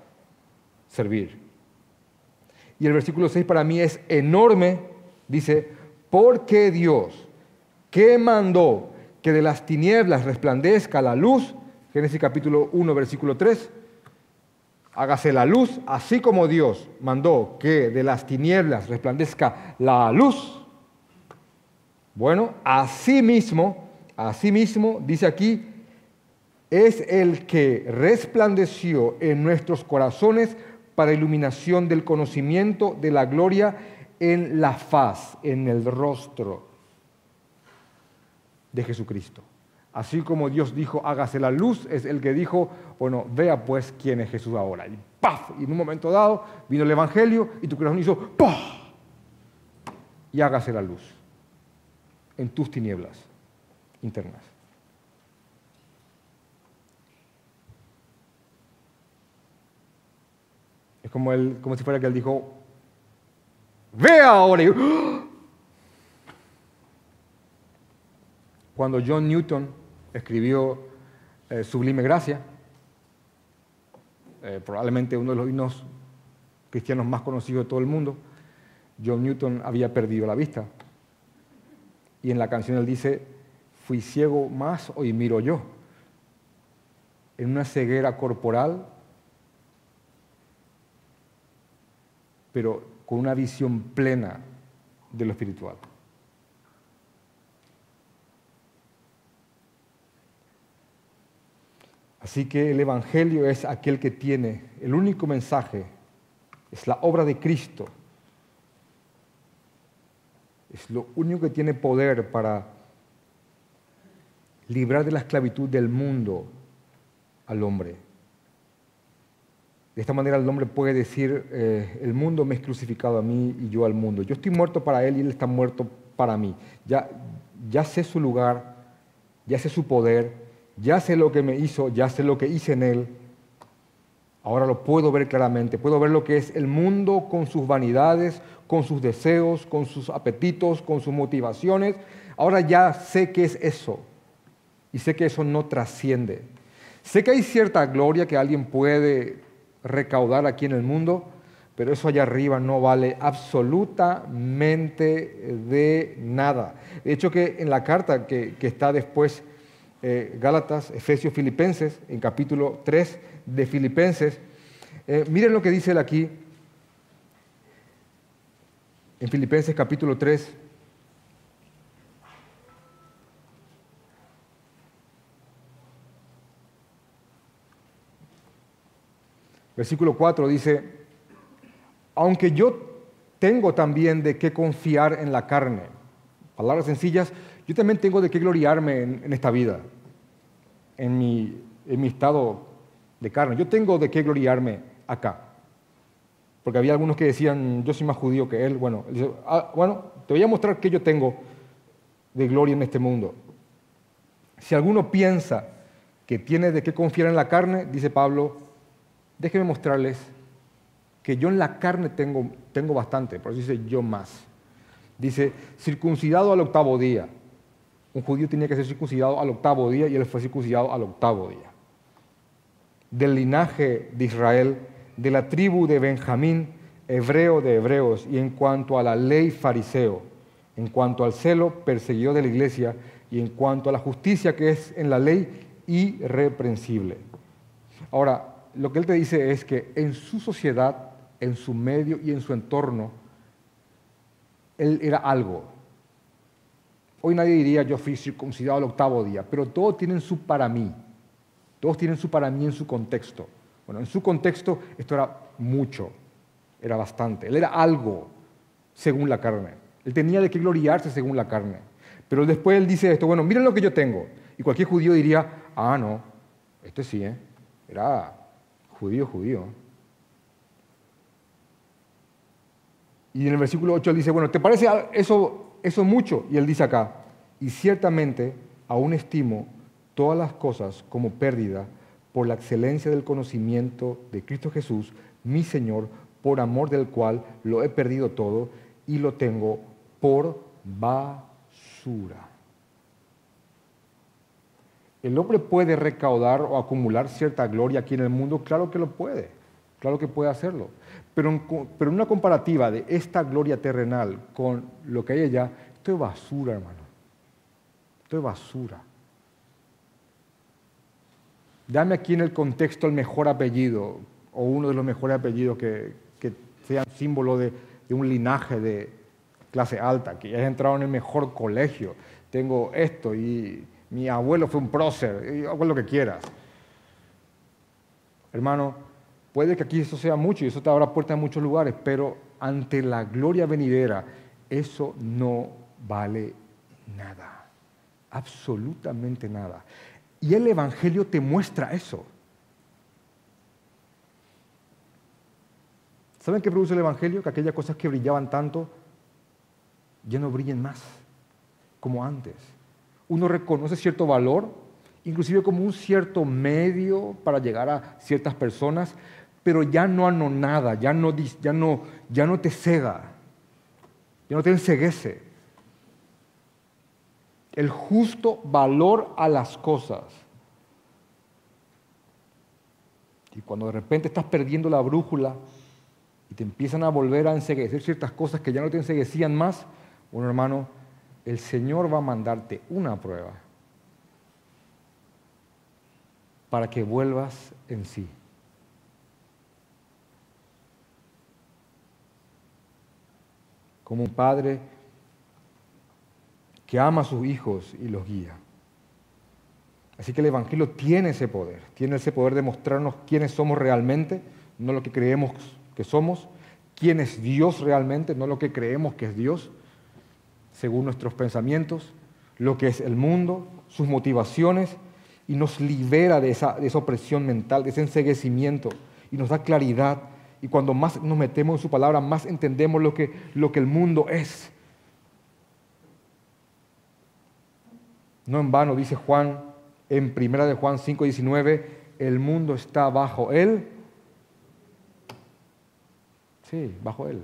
S1: servir. Y el versículo 6 para mí es enorme, dice, porque Dios, que mandó que de las tinieblas resplandezca la luz, Génesis capítulo 1, versículo 3, Hágase la luz, así como Dios mandó que de las tinieblas resplandezca la luz. Bueno, asimismo, dice aquí, es el que resplandeció en nuestros corazones para iluminación del conocimiento de la gloria en la faz, en el rostro de Jesucristo. Así como Dios dijo, hágase la luz, es el que dijo, bueno, vea pues quién es Jesús ahora. Y ¡paf! Y en un momento dado vino el Evangelio y tu corazón hizo ¡paf! Y hágase la luz en tus tinieblas internas. Es como si fuera que él dijo, vea ahora. Y, ¡oh! Cuando John Newton escribió Sublime Gracia, probablemente uno de los himnos cristianos más conocidos de todo el mundo, John Newton había perdido la vista. Y en la canción él dice, fui ciego más, hoy miro yo. En una ceguera corporal, pero con una visión plena de lo espiritual. Así que el Evangelio es aquel que tiene el único mensaje, es la obra de Cristo. Es lo único que tiene poder para librar de la esclavitud del mundo al hombre. De esta manera el hombre puede decir, el mundo me es crucificado a mí y yo al mundo. Yo estoy muerto para él y él está muerto para mí. Ya sé su lugar, ya sé su poder, ya sé lo que me hizo, ya sé lo que hice en él. Ahora lo puedo ver claramente, puedo ver lo que es el mundo con sus vanidades, con sus deseos, con sus apetitos, con sus motivaciones. Ahora ya sé qué es eso y sé que eso no trasciende. Sé que hay cierta gloria que alguien puede recaudar aquí en el mundo, pero eso allá arriba no vale absolutamente de nada. De hecho que en la carta que está después, Gálatas, Efesios, Filipenses, en capítulo 3 de Filipenses, miren lo que dice él aquí, en Filipenses capítulo 3, versículo 4 dice, aunque yo tengo también de qué confiar en la carne, palabras sencillas, yo también tengo de qué gloriarme en esta vida, en mi estado de carne. Yo tengo de qué gloriarme acá. Porque había algunos que decían, yo soy más judío que él. Bueno, dice, te voy a mostrar qué yo tengo de gloria en este mundo. Si alguno piensa que tiene de qué confiar en la carne, dice Pablo, déjenme mostrarles que yo en la carne tengo bastante, por eso dice yo más. Dice, circuncidado al 8º día. Un judío tenía que ser circuncidado al 8º día y él fue circuncidado al 8º día. Del linaje de Israel, de la tribu de Benjamín, hebreo de hebreos, y en cuanto a la ley fariseo, en cuanto al celo perseguidor de la iglesia, y en cuanto a la justicia que es en la ley, irreprensible. Ahora, lo que él te dice es que en su sociedad, en su medio y en su entorno, él era algo. Hoy nadie diría, yo fui circuncidado al 8º día, pero todos tienen su para mí. Todos tienen su para mí en su contexto. Bueno, en su contexto esto era mucho, era bastante. Él era algo según la carne. Él tenía de qué gloriarse según la carne. Pero después él dice esto, bueno, miren lo que yo tengo. Y cualquier judío diría, no, este sí, era judío. Y en el versículo 8 él dice, bueno, ¿te parece eso mucho? Y él dice acá, y ciertamente aún estimo todas las cosas como pérdida por la excelencia del conocimiento de Cristo Jesús, mi Señor, por amor del cual lo he perdido todo y lo tengo por basura. ¿El hombre puede recaudar o acumular cierta gloria aquí en el mundo? Claro que lo puede, claro que puede hacerlo. Pero en una comparativa de esta gloria terrenal con lo que hay allá, esto es basura, hermano. Esto es basura. Dame aquí en el contexto el mejor apellido, o uno de los mejores apellidos que sean símbolo de un linaje de clase alta, que hayas entrado en el mejor colegio, tengo esto y mi abuelo fue un prócer, y hago lo que quieras. Hermano, puede que aquí eso sea mucho y eso te abra puertas en muchos lugares, pero ante la gloria venidera, eso no vale nada, absolutamente nada. Y el Evangelio te muestra eso. ¿Saben qué produce el Evangelio? Que aquellas cosas que brillaban tanto ya no brillen más como antes. Uno reconoce cierto valor, inclusive como un cierto medio para llegar a ciertas personas, pero ya no anonada, ya no te cega, ya no te enceguece. El justo valor a las cosas. Y cuando de repente estás perdiendo la brújula y te empiezan a volver a enceguecer ciertas cosas que ya no te enceguecían más, bueno, hermano, el Señor va a mandarte una prueba para que vuelvas en sí. Como un padre que ama a sus hijos y los guía. Así que el Evangelio tiene ese poder de mostrarnos quiénes somos realmente, no lo que creemos que somos, quién es Dios realmente, no lo que creemos que es Dios, según nuestros pensamientos, lo que es el mundo, sus motivaciones, y nos libera de esa opresión mental, de ese enceguecimiento, y nos da claridad. Y cuando más nos metemos en su palabra, más entendemos lo que el mundo es. No en vano, dice Juan, en 1 de Juan 5:19, el mundo está bajo él. Sí, bajo él.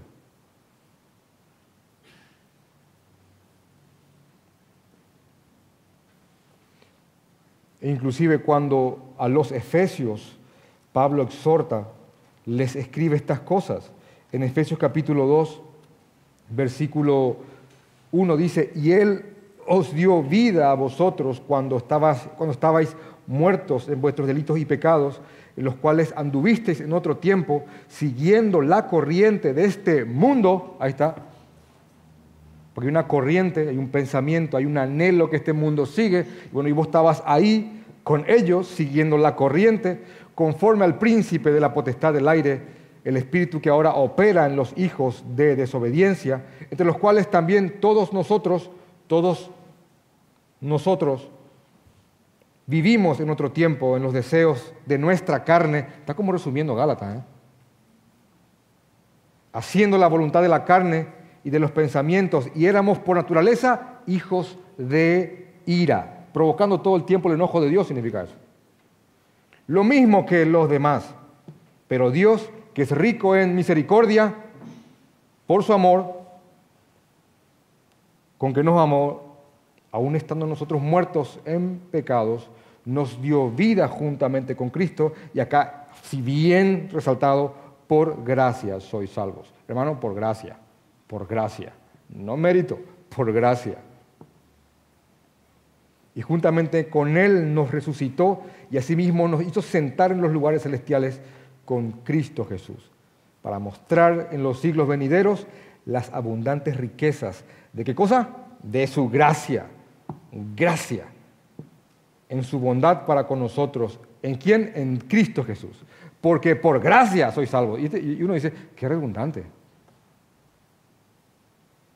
S1: E inclusive cuando a los efesios Pablo exhorta, les escribe estas cosas. En Efesios capítulo 2, versículo 1 dice, y Él os dio vida a vosotros cuando estabais muertos en vuestros delitos y pecados, en los cuales anduvisteis en otro tiempo, siguiendo la corriente de este mundo. Ahí está. Porque hay una corriente, hay un pensamiento, hay un anhelo que este mundo sigue. Bueno, y vos estabas ahí con ellos, siguiendo la corriente, conforme al príncipe de la potestad del aire, el espíritu que ahora opera en los hijos de desobediencia, entre los cuales también todos nosotros vivimos en otro tiempo en los deseos de nuestra carne. Está como resumiendo Gálatas, haciendo la voluntad de la carne y de los pensamientos, y éramos por naturaleza hijos de ira, provocando todo el tiempo el enojo de Dios, significa eso. Lo mismo que los demás, pero Dios, que es rico en misericordia, por su amor, con que nos amó, aun estando nosotros muertos en pecados, nos dio vida juntamente con Cristo, y acá, si bien resaltado, por gracia sois salvos. Hermano, por gracia, no mérito, por gracia. Y juntamente con Él nos resucitó y asimismo nos hizo sentar en los lugares celestiales con Cristo Jesús, para mostrar en los siglos venideros las abundantes riquezas. ¿De qué cosa? De su gracia. Gracia. En su bondad para con nosotros. ¿En quién? En Cristo Jesús. Porque por gracia soy salvo. Y uno dice, qué redundante.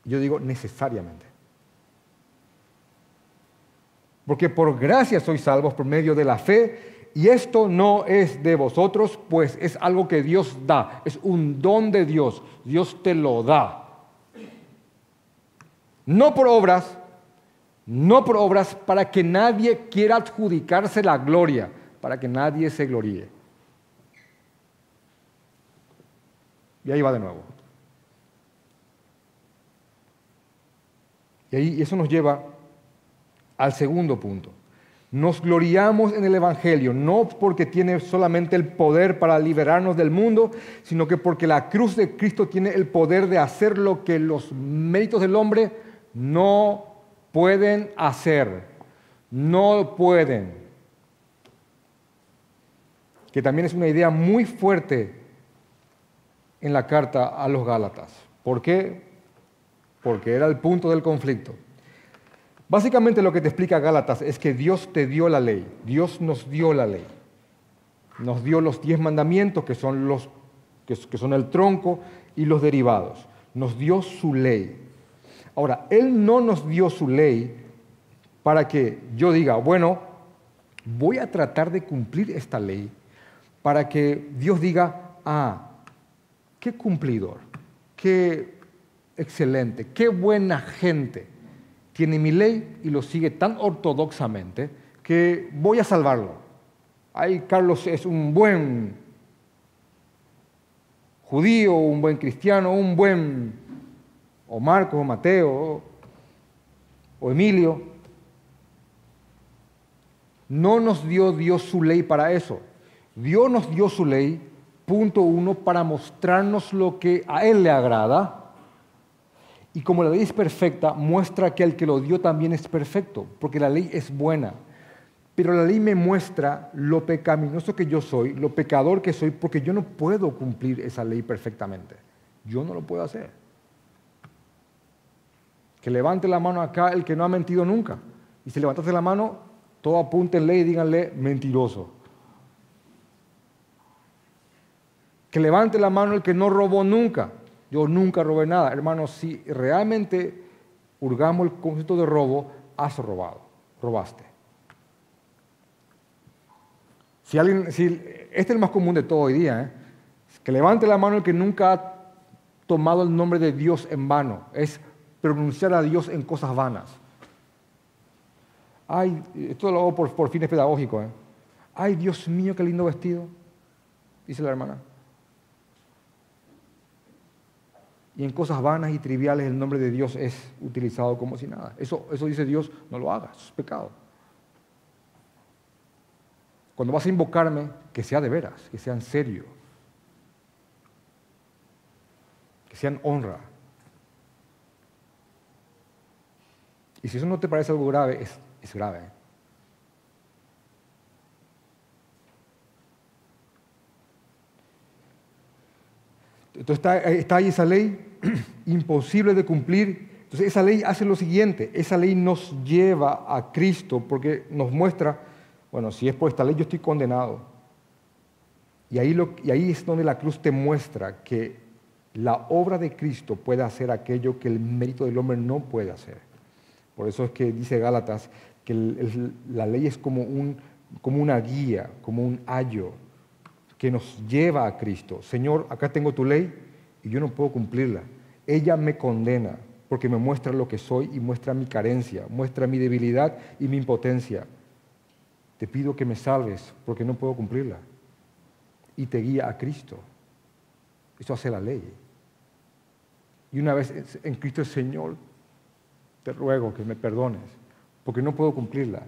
S1: Yo digo, necesariamente. Porque por gracia sois salvos por medio de la fe, y esto no es de vosotros, pues es algo que Dios da, es un don de Dios, Dios te lo da. No por obras para que nadie quiera adjudicarse la gloria, para que nadie se gloríe. Y ahí va de nuevo. Y ahí eso nos lleva al segundo punto. Nos gloriamos en el Evangelio, no porque tiene solamente el poder para liberarnos del mundo, sino que porque la cruz de Cristo tiene el poder de hacer lo que los méritos del hombre no pueden hacer. No pueden. que también es una idea muy fuerte en la carta a los Gálatas. ¿Por qué? Porque era el punto del conflicto. Básicamente lo que te explica Gálatas es que Dios te dio la ley, Dios nos dio la ley. Nos dio los 10 mandamientos, que son el tronco y los derivados. Nos dio su ley. Ahora, Él no nos dio su ley para que yo diga, bueno, voy a tratar de cumplir esta ley, para que Dios diga, qué cumplidor, qué excelente, qué buena gente tiene mi ley y lo sigue tan ortodoxamente que voy a salvarlo. Ay, Carlos es un buen judío, un buen cristiano, o Marcos, o Mateo, o Emilio. No nos dio Dios su ley para eso. Dios nos dio su ley, punto 1, para mostrarnos lo que a Él le agrada. Y como la ley es perfecta, muestra que el que lo dio también es perfecto, porque la ley es buena. Pero la ley me muestra lo pecaminoso que yo soy, lo pecador que soy, porque yo no puedo cumplir esa ley perfectamente. Yo no lo puedo hacer. Que levante la mano acá el que no ha mentido nunca. Y si levantaste la mano, todo apúntenle y díganle mentiroso. Que levante la mano el que no robó nunca. Yo nunca robé nada. Hermanos, si realmente hurgamos el concepto de robo, has robado, robaste. Este es el más común de todo hoy día, que levante la mano el que nunca ha tomado el nombre de Dios en vano. Es pronunciar a Dios en cosas vanas. Ay, esto lo hago por fines pedagógicos. Ay, Dios mío, qué lindo vestido, dice la hermana. Y en cosas vanas y triviales el nombre de Dios es utilizado como si nada. Eso dice Dios, no lo hagas, es pecado. Cuando vas a invocarme, que sea de veras, que sea en serio, que sea en honra. Y si eso no te parece algo grave, es grave. Entonces está ahí esa ley imposible de cumplir. Entonces esa ley hace lo siguiente, esa ley nos lleva a Cristo porque nos muestra, bueno, si es por esta ley yo estoy condenado. Y ahí es donde la cruz te muestra que la obra de Cristo puede hacer aquello que el mérito del hombre no puede hacer. Por eso es que dice Gálatas que la ley es como una guía, como un ayo que nos lleva a Cristo. Señor, acá tengo tu ley y yo no puedo cumplirla. Ella me condena porque me muestra lo que soy y muestra mi carencia, muestra mi debilidad y mi impotencia. Te pido que me salves porque no puedo cumplirla. Y te guía a Cristo. Eso hace la ley. Y una vez en Cristo el Señor, te ruego que me perdones porque no puedo cumplirla.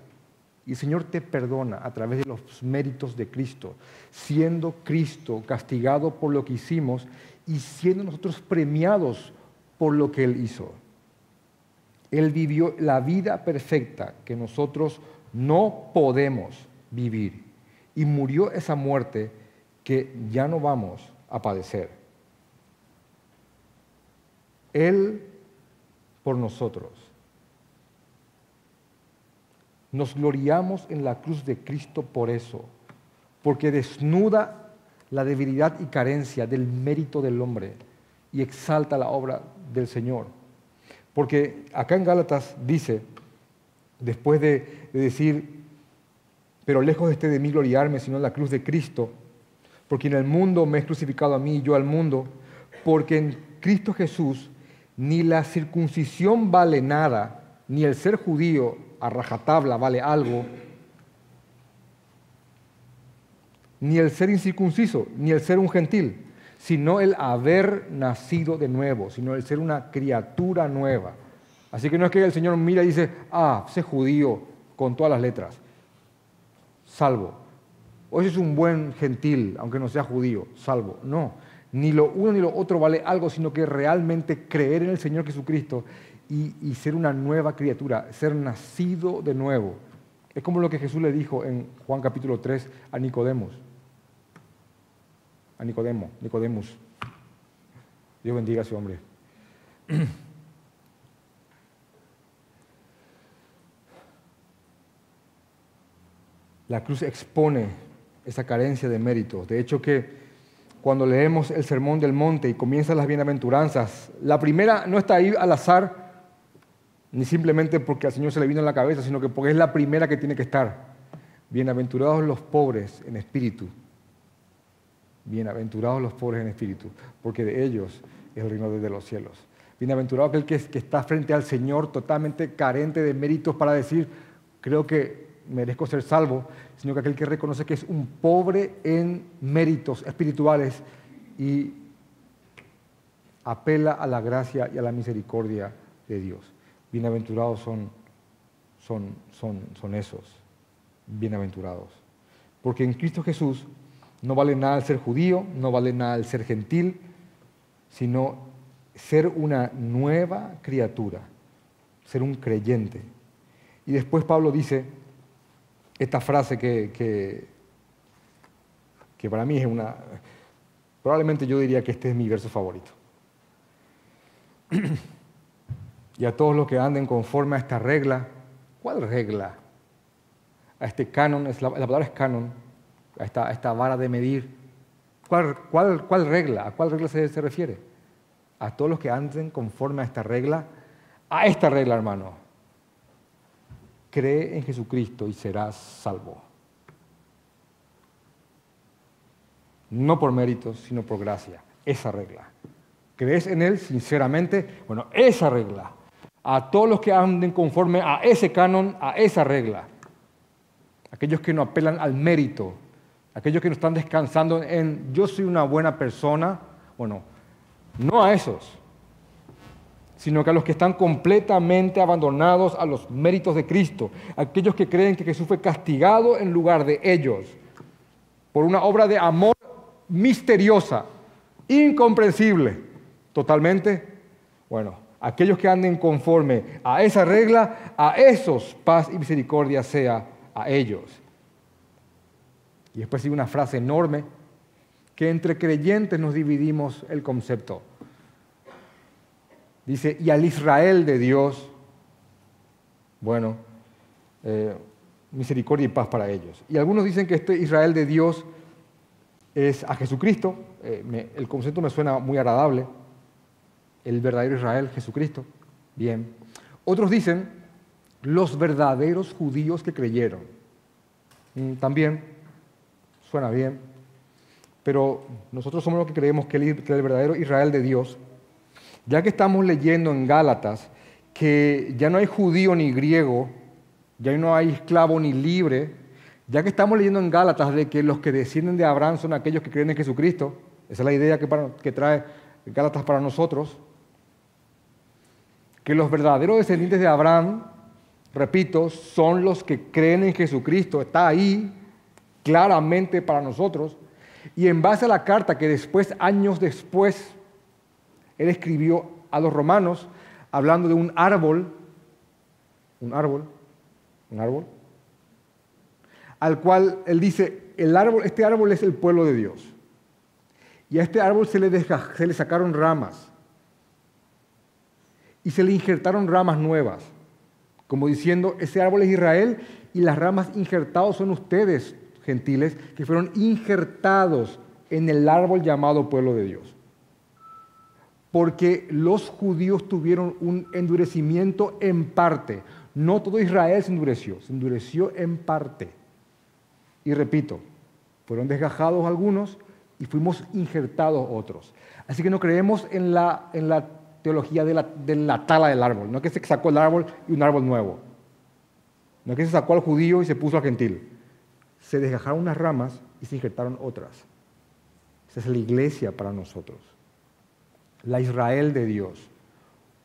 S1: Y el Señor te perdona a través de los méritos de Cristo, siendo Cristo castigado por lo que hicimos y siendo nosotros premiados por lo que Él hizo. Él vivió la vida perfecta que nosotros no podemos vivir y murió esa muerte que ya no vamos a padecer. Él por nosotros. Nos gloriamos en la cruz de Cristo por eso, porque desnuda la debilidad y carencia del mérito del hombre y exalta la obra del Señor. Porque acá en Gálatas dice, después de decir, pero lejos esté de mí gloriarme, sino en la cruz de Cristo, porque en el mundo me he crucificado a mí y yo al mundo, porque en Cristo Jesús ni la circuncisión vale nada, ni el ser judío a rajatabla vale algo, ni el ser incircunciso, ni el ser un gentil, sino el haber nacido de nuevo, sino el ser una criatura nueva. Así que no es que el Señor mira y dice, sé judío con todas las letras, salvo. O ese es un buen gentil, aunque no sea judío, salvo. No, ni lo uno ni lo otro vale algo, sino que realmente creer en el Señor Jesucristo y ser una nueva criatura, ser nacido de nuevo. Es como lo que Jesús le dijo en Juan capítulo 3 a Nicodemos. a Nicodemus. Dios bendiga a ese hombre. La cruz expone esa carencia de méritos. De hecho que cuando leemos el Sermón del Monte y comienzan las bienaventuranzas, la primera no está ahí al azar, ni simplemente porque al Señor se le vino en la cabeza, sino que porque es la primera que tiene que estar. Bienaventurados los pobres en espíritu. Bienaventurados los pobres en espíritu, porque de ellos es el reino de los cielos. Bienaventurado aquel que está frente al Señor totalmente carente de méritos para decir, creo que merezco ser salvo, sino que aquel que reconoce que es un pobre en méritos espirituales y apela a la gracia y a la misericordia de Dios. Bienaventurados son esos, bienaventurados. Porque en Cristo Jesús no vale nada el ser judío, no vale nada el ser gentil, sino ser una nueva criatura, ser un creyente. Y después Pablo dice esta frase que para mí es probablemente yo diría que este es mi verso favorito. Y a todos los que anden conforme a esta regla, ¿cuál regla? A este canon, la palabra es canon, a esta vara de medir. ¿Cuál regla? ¿A cuál regla se refiere? A todos los que anden conforme a esta regla, hermano. Cree en Jesucristo y serás salvo. No por méritos, sino por gracia. Esa regla. ¿Crees en Él sinceramente? Bueno, esa regla. A todos los que anden conforme a ese canon, a esa regla. Aquellos que no apelan al mérito, aquellos que no están descansando en yo soy una buena persona, bueno, no a esos, sino que a los que están completamente abandonados a los méritos de Cristo, aquellos que creen que Jesús fue castigado en lugar de ellos, por una obra de amor misteriosa, incomprensible, totalmente, bueno, aquellos que anden conforme a esa regla, a esos paz y misericordia sea a ellos. Y después sigue una frase enorme que entre creyentes nos dividimos el concepto. Dice, y al Israel de Dios, bueno, misericordia y paz para ellos. Y algunos dicen que este Israel de Dios es a Jesucristo. El concepto me suena muy agradable. El verdadero Israel, Jesucristo. Bien. Otros dicen los verdaderos judíos que creyeron. También suena bien. Pero nosotros somos los que creemos que el verdadero Israel de Dios, ya que estamos leyendo en Gálatas que ya no hay judío ni griego, ya no hay esclavo ni libre, ya que estamos leyendo en Gálatas de que los que descienden de Abraham son aquellos que creen en Jesucristo, esa es la idea que trae Gálatas para nosotros, que los verdaderos descendientes de Abraham, repito, son los que creen en Jesucristo, está ahí claramente para nosotros, y en base a la carta que después, años después, él escribió a los romanos, hablando de un árbol, al cual él dice, este árbol es el pueblo de Dios. Y a este árbol se le sacaron ramas. Y se le injertaron ramas nuevas. Como diciendo, ese árbol es Israel y las ramas injertados son ustedes, gentiles, que fueron injertados en el árbol llamado pueblo de Dios. Porque los judíos tuvieron un endurecimiento en parte. No todo Israel se endureció en parte. Y repito, fueron desgajados algunos y fuimos injertados otros. Así que no creemos en la teología de la tala del árbol. No es que se sacó el árbol y un árbol nuevo. No es que se sacó al judío y se puso al gentil. Se desgajaron unas ramas y se injertaron otras. Esa es la iglesia para nosotros. La Israel de Dios,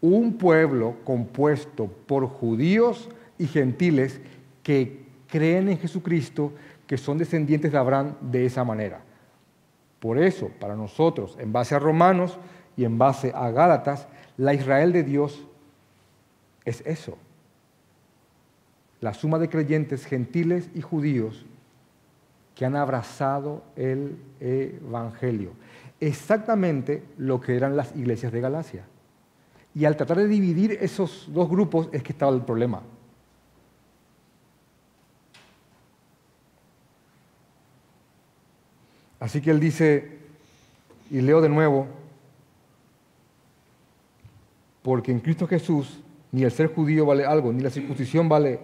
S1: un pueblo compuesto por judíos y gentiles que creen en Jesucristo, que son descendientes de Abraham de esa manera. Por eso, para nosotros, en base a Romanos y en base a Gálatas, la Israel de Dios es eso. La suma de creyentes gentiles y judíos que han abrazado el Evangelio. Exactamente lo que eran las iglesias de Galacia. Y al tratar de dividir esos dos grupos es que estaba el problema. Así que él dice, y leo de nuevo, porque en Cristo Jesús ni el ser judío vale algo, ni la circuncisión vale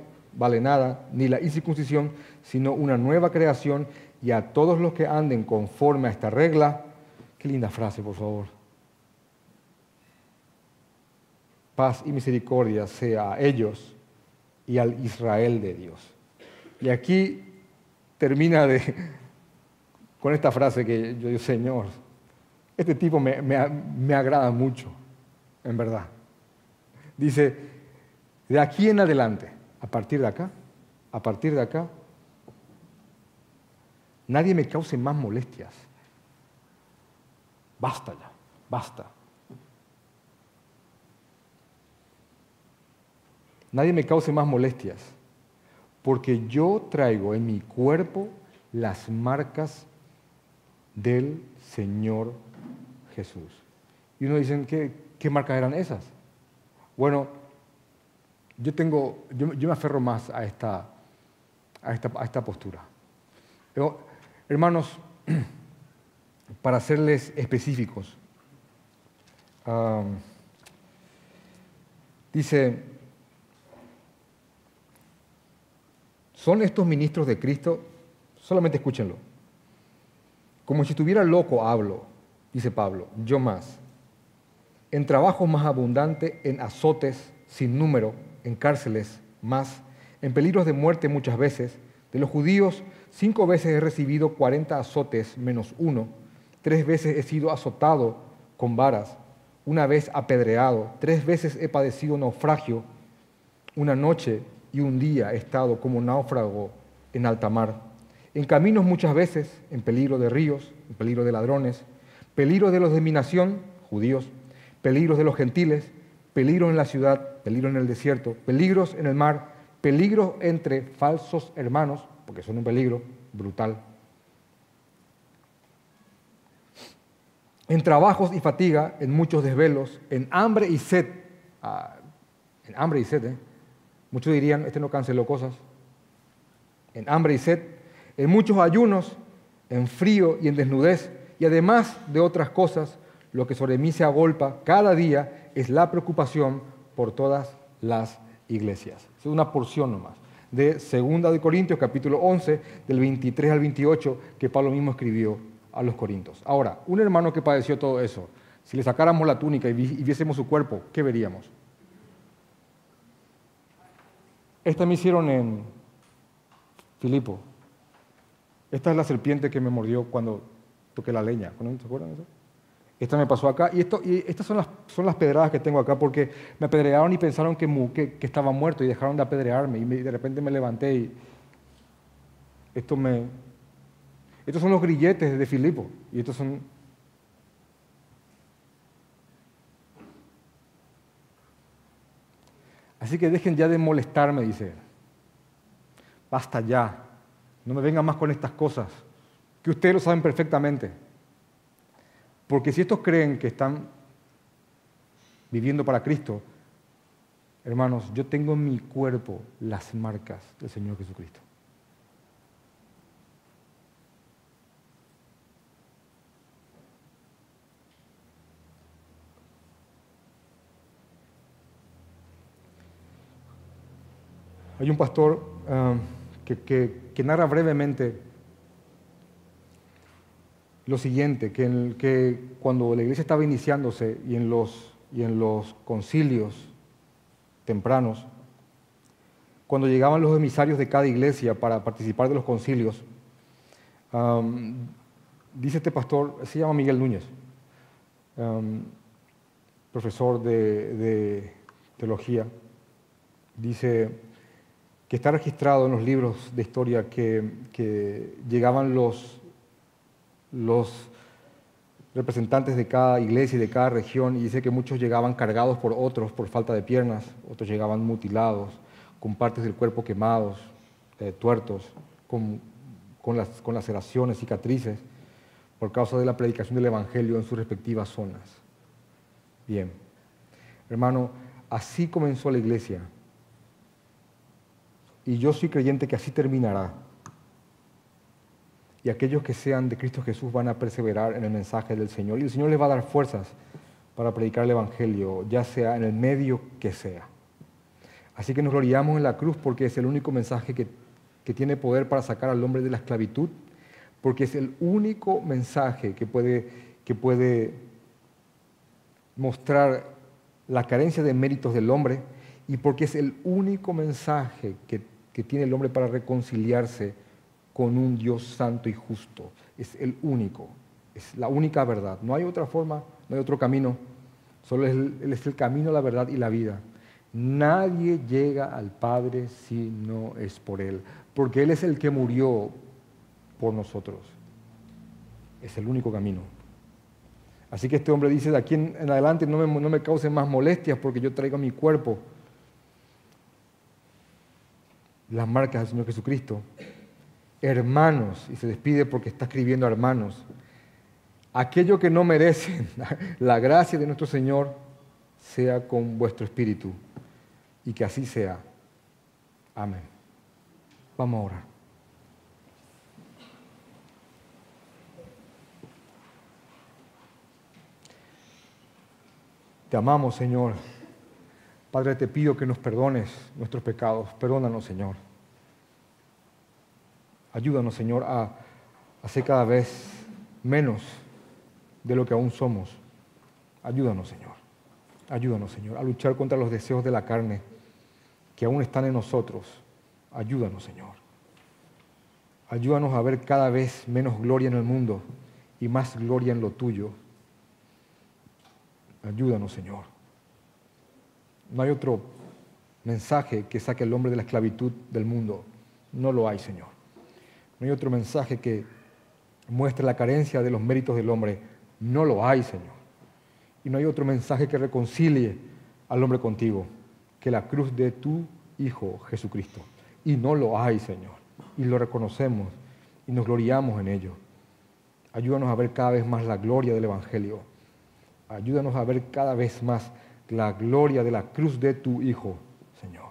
S1: nada, ni la incircuncisión, sino una nueva creación, y a todos los que anden conforme a esta regla, qué linda frase, por favor. Paz y misericordia sea a ellos y al Israel de Dios. Y aquí termina con esta frase que yo digo, Señor, este tipo me agrada mucho, en verdad. Dice, de aquí en adelante, a partir de acá, nadie me cause más molestias. Basta ya, basta. Nadie me cause más molestias, porque yo traigo en mi cuerpo las marcas del Señor Jesús. Y uno dice, ¿qué marcas eran esas? Bueno, yo me aferro más a esta postura. Pero, hermanos, para serles específicos, dice, ¿son estos ministros de Cristo? Solamente escúchenlo. Como si estuviera loco hablo, dice Pablo, yo más. En trabajos más abundantes, en azotes sin número, en cárceles más, en peligros de muerte muchas veces. De los judíos, 5 veces he recibido 40 azotes menos 1. 3 veces he sido azotado con varas. 1 vez apedreado. 3 veces he padecido naufragio. 1 noche y 1 día he estado como náufrago en alta mar. En caminos muchas veces, en peligro de ríos, en peligro de ladrones, peligro de los de mi nación, judíos, peligros de los gentiles, peligro en la ciudad, peligro en el desierto, peligros en el mar, peligros entre falsos hermanos, porque son un peligro brutal. En trabajos y fatiga, en muchos desvelos, en hambre y sed. En hambre y sed, Muchos dirían, este no canceló cosas. En hambre y sed, en muchos ayunos, en frío y en desnudez, y además de otras cosas, lo que sobre mí se agolpa cada día es la preocupación por todas las iglesias. Es una porción nomás de 2 de Corintios, capítulo 11, del 23 al 28, que Pablo mismo escribió a los Corintios. Ahora, un hermano que padeció todo eso, si le sacáramos la túnica y viésemos su cuerpo, ¿qué veríamos? Esta me hicieron en Filipo. Esta es la serpiente que me mordió cuando toqué la leña. ¿Se acuerdan de eso? Esta me pasó acá. Y estas son las pedradas que tengo acá porque me apedrearon y pensaron que estaba muerto y dejaron de apedrearme. Y de repente me levanté y estos son los grilletes de Filipo. Y estos son... Así que dejen ya de molestarme, dice él. Basta ya. No me vengan más con estas cosas, que ustedes lo saben perfectamente. Porque si estos creen que están viviendo para Cristo, hermanos, yo tengo en mi cuerpo las marcas del Señor Jesucristo. Hay un pastor que narra brevemente lo siguiente, que cuando la iglesia estaba iniciándose y en los concilios tempranos, cuando llegaban los emisarios de cada iglesia para participar de los concilios, dice este pastor, se llama Miguel Núñez, profesor de teología, dice que está registrado en los libros de historia que llegaban los representantes de cada iglesia y de cada región, y dice que muchos llegaban cargados por otros por falta de piernas, otros llegaban mutilados, con partes del cuerpo quemados, tuertos, con con laceraciones, cicatrices, por causa de la predicación del Evangelio en sus respectivas zonas. Bien, hermano, así comenzó la iglesia. Y yo soy creyente que así terminará. Y aquellos que sean de Cristo Jesús van a perseverar en el mensaje del Señor. Y el Señor les va a dar fuerzas para predicar el Evangelio, ya sea en el medio que sea. Así que nos gloriamos en la cruz porque es el único mensaje que tiene poder para sacar al hombre de la esclavitud, porque es el único mensaje que puede mostrar la carencia de méritos del hombre y porque es el único mensaje que tiene el hombre para reconciliarse con un Dios santo y justo. Es el único, es la única verdad. No hay otra forma, no hay otro camino. Solo Él es el camino, la verdad y la vida. Nadie llega al Padre si no es por Él, porque Él es el que murió por nosotros. Es el único camino. Así que este hombre dice, de aquí en adelante no me causen más molestias porque yo traigo a mi cuerpo las marcas del Señor Jesucristo. Hermanos, y se despide porque está escribiendo a hermanos, aquello que no merecen la gracia de nuestro Señor sea con vuestro espíritu y que así sea. Amén. Vamos a orar. Te amamos, Señor. Padre, te pido que nos perdones nuestros pecados. Perdónanos, Señor. Ayúdanos, Señor, a ser cada vez menos de lo que aún somos. Ayúdanos, Señor. Ayúdanos, Señor, a luchar contra los deseos de la carne que aún están en nosotros. Ayúdanos, Señor. Ayúdanos a ver cada vez menos gloria en el mundo y más gloria en lo tuyo. Ayúdanos, Señor. No hay otro mensaje que saque al hombre de la esclavitud del mundo. No lo hay, Señor. No hay otro mensaje que muestre la carencia de los méritos del hombre. No lo hay, Señor. Y no hay otro mensaje que reconcilie al hombre contigo que la cruz de tu Hijo Jesucristo. Y no lo hay, Señor. Y lo reconocemos y nos gloriamos en ello. Ayúdanos a ver cada vez más la gloria del Evangelio. Ayúdanos a ver cada vez más la gloria de la cruz de tu Hijo, Señor.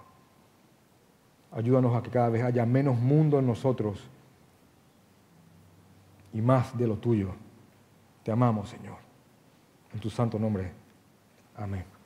S1: Ayúdanos a que cada vez haya menos mundo en nosotros y más de lo tuyo. Te amamos, Señor. En tu santo nombre. Amén.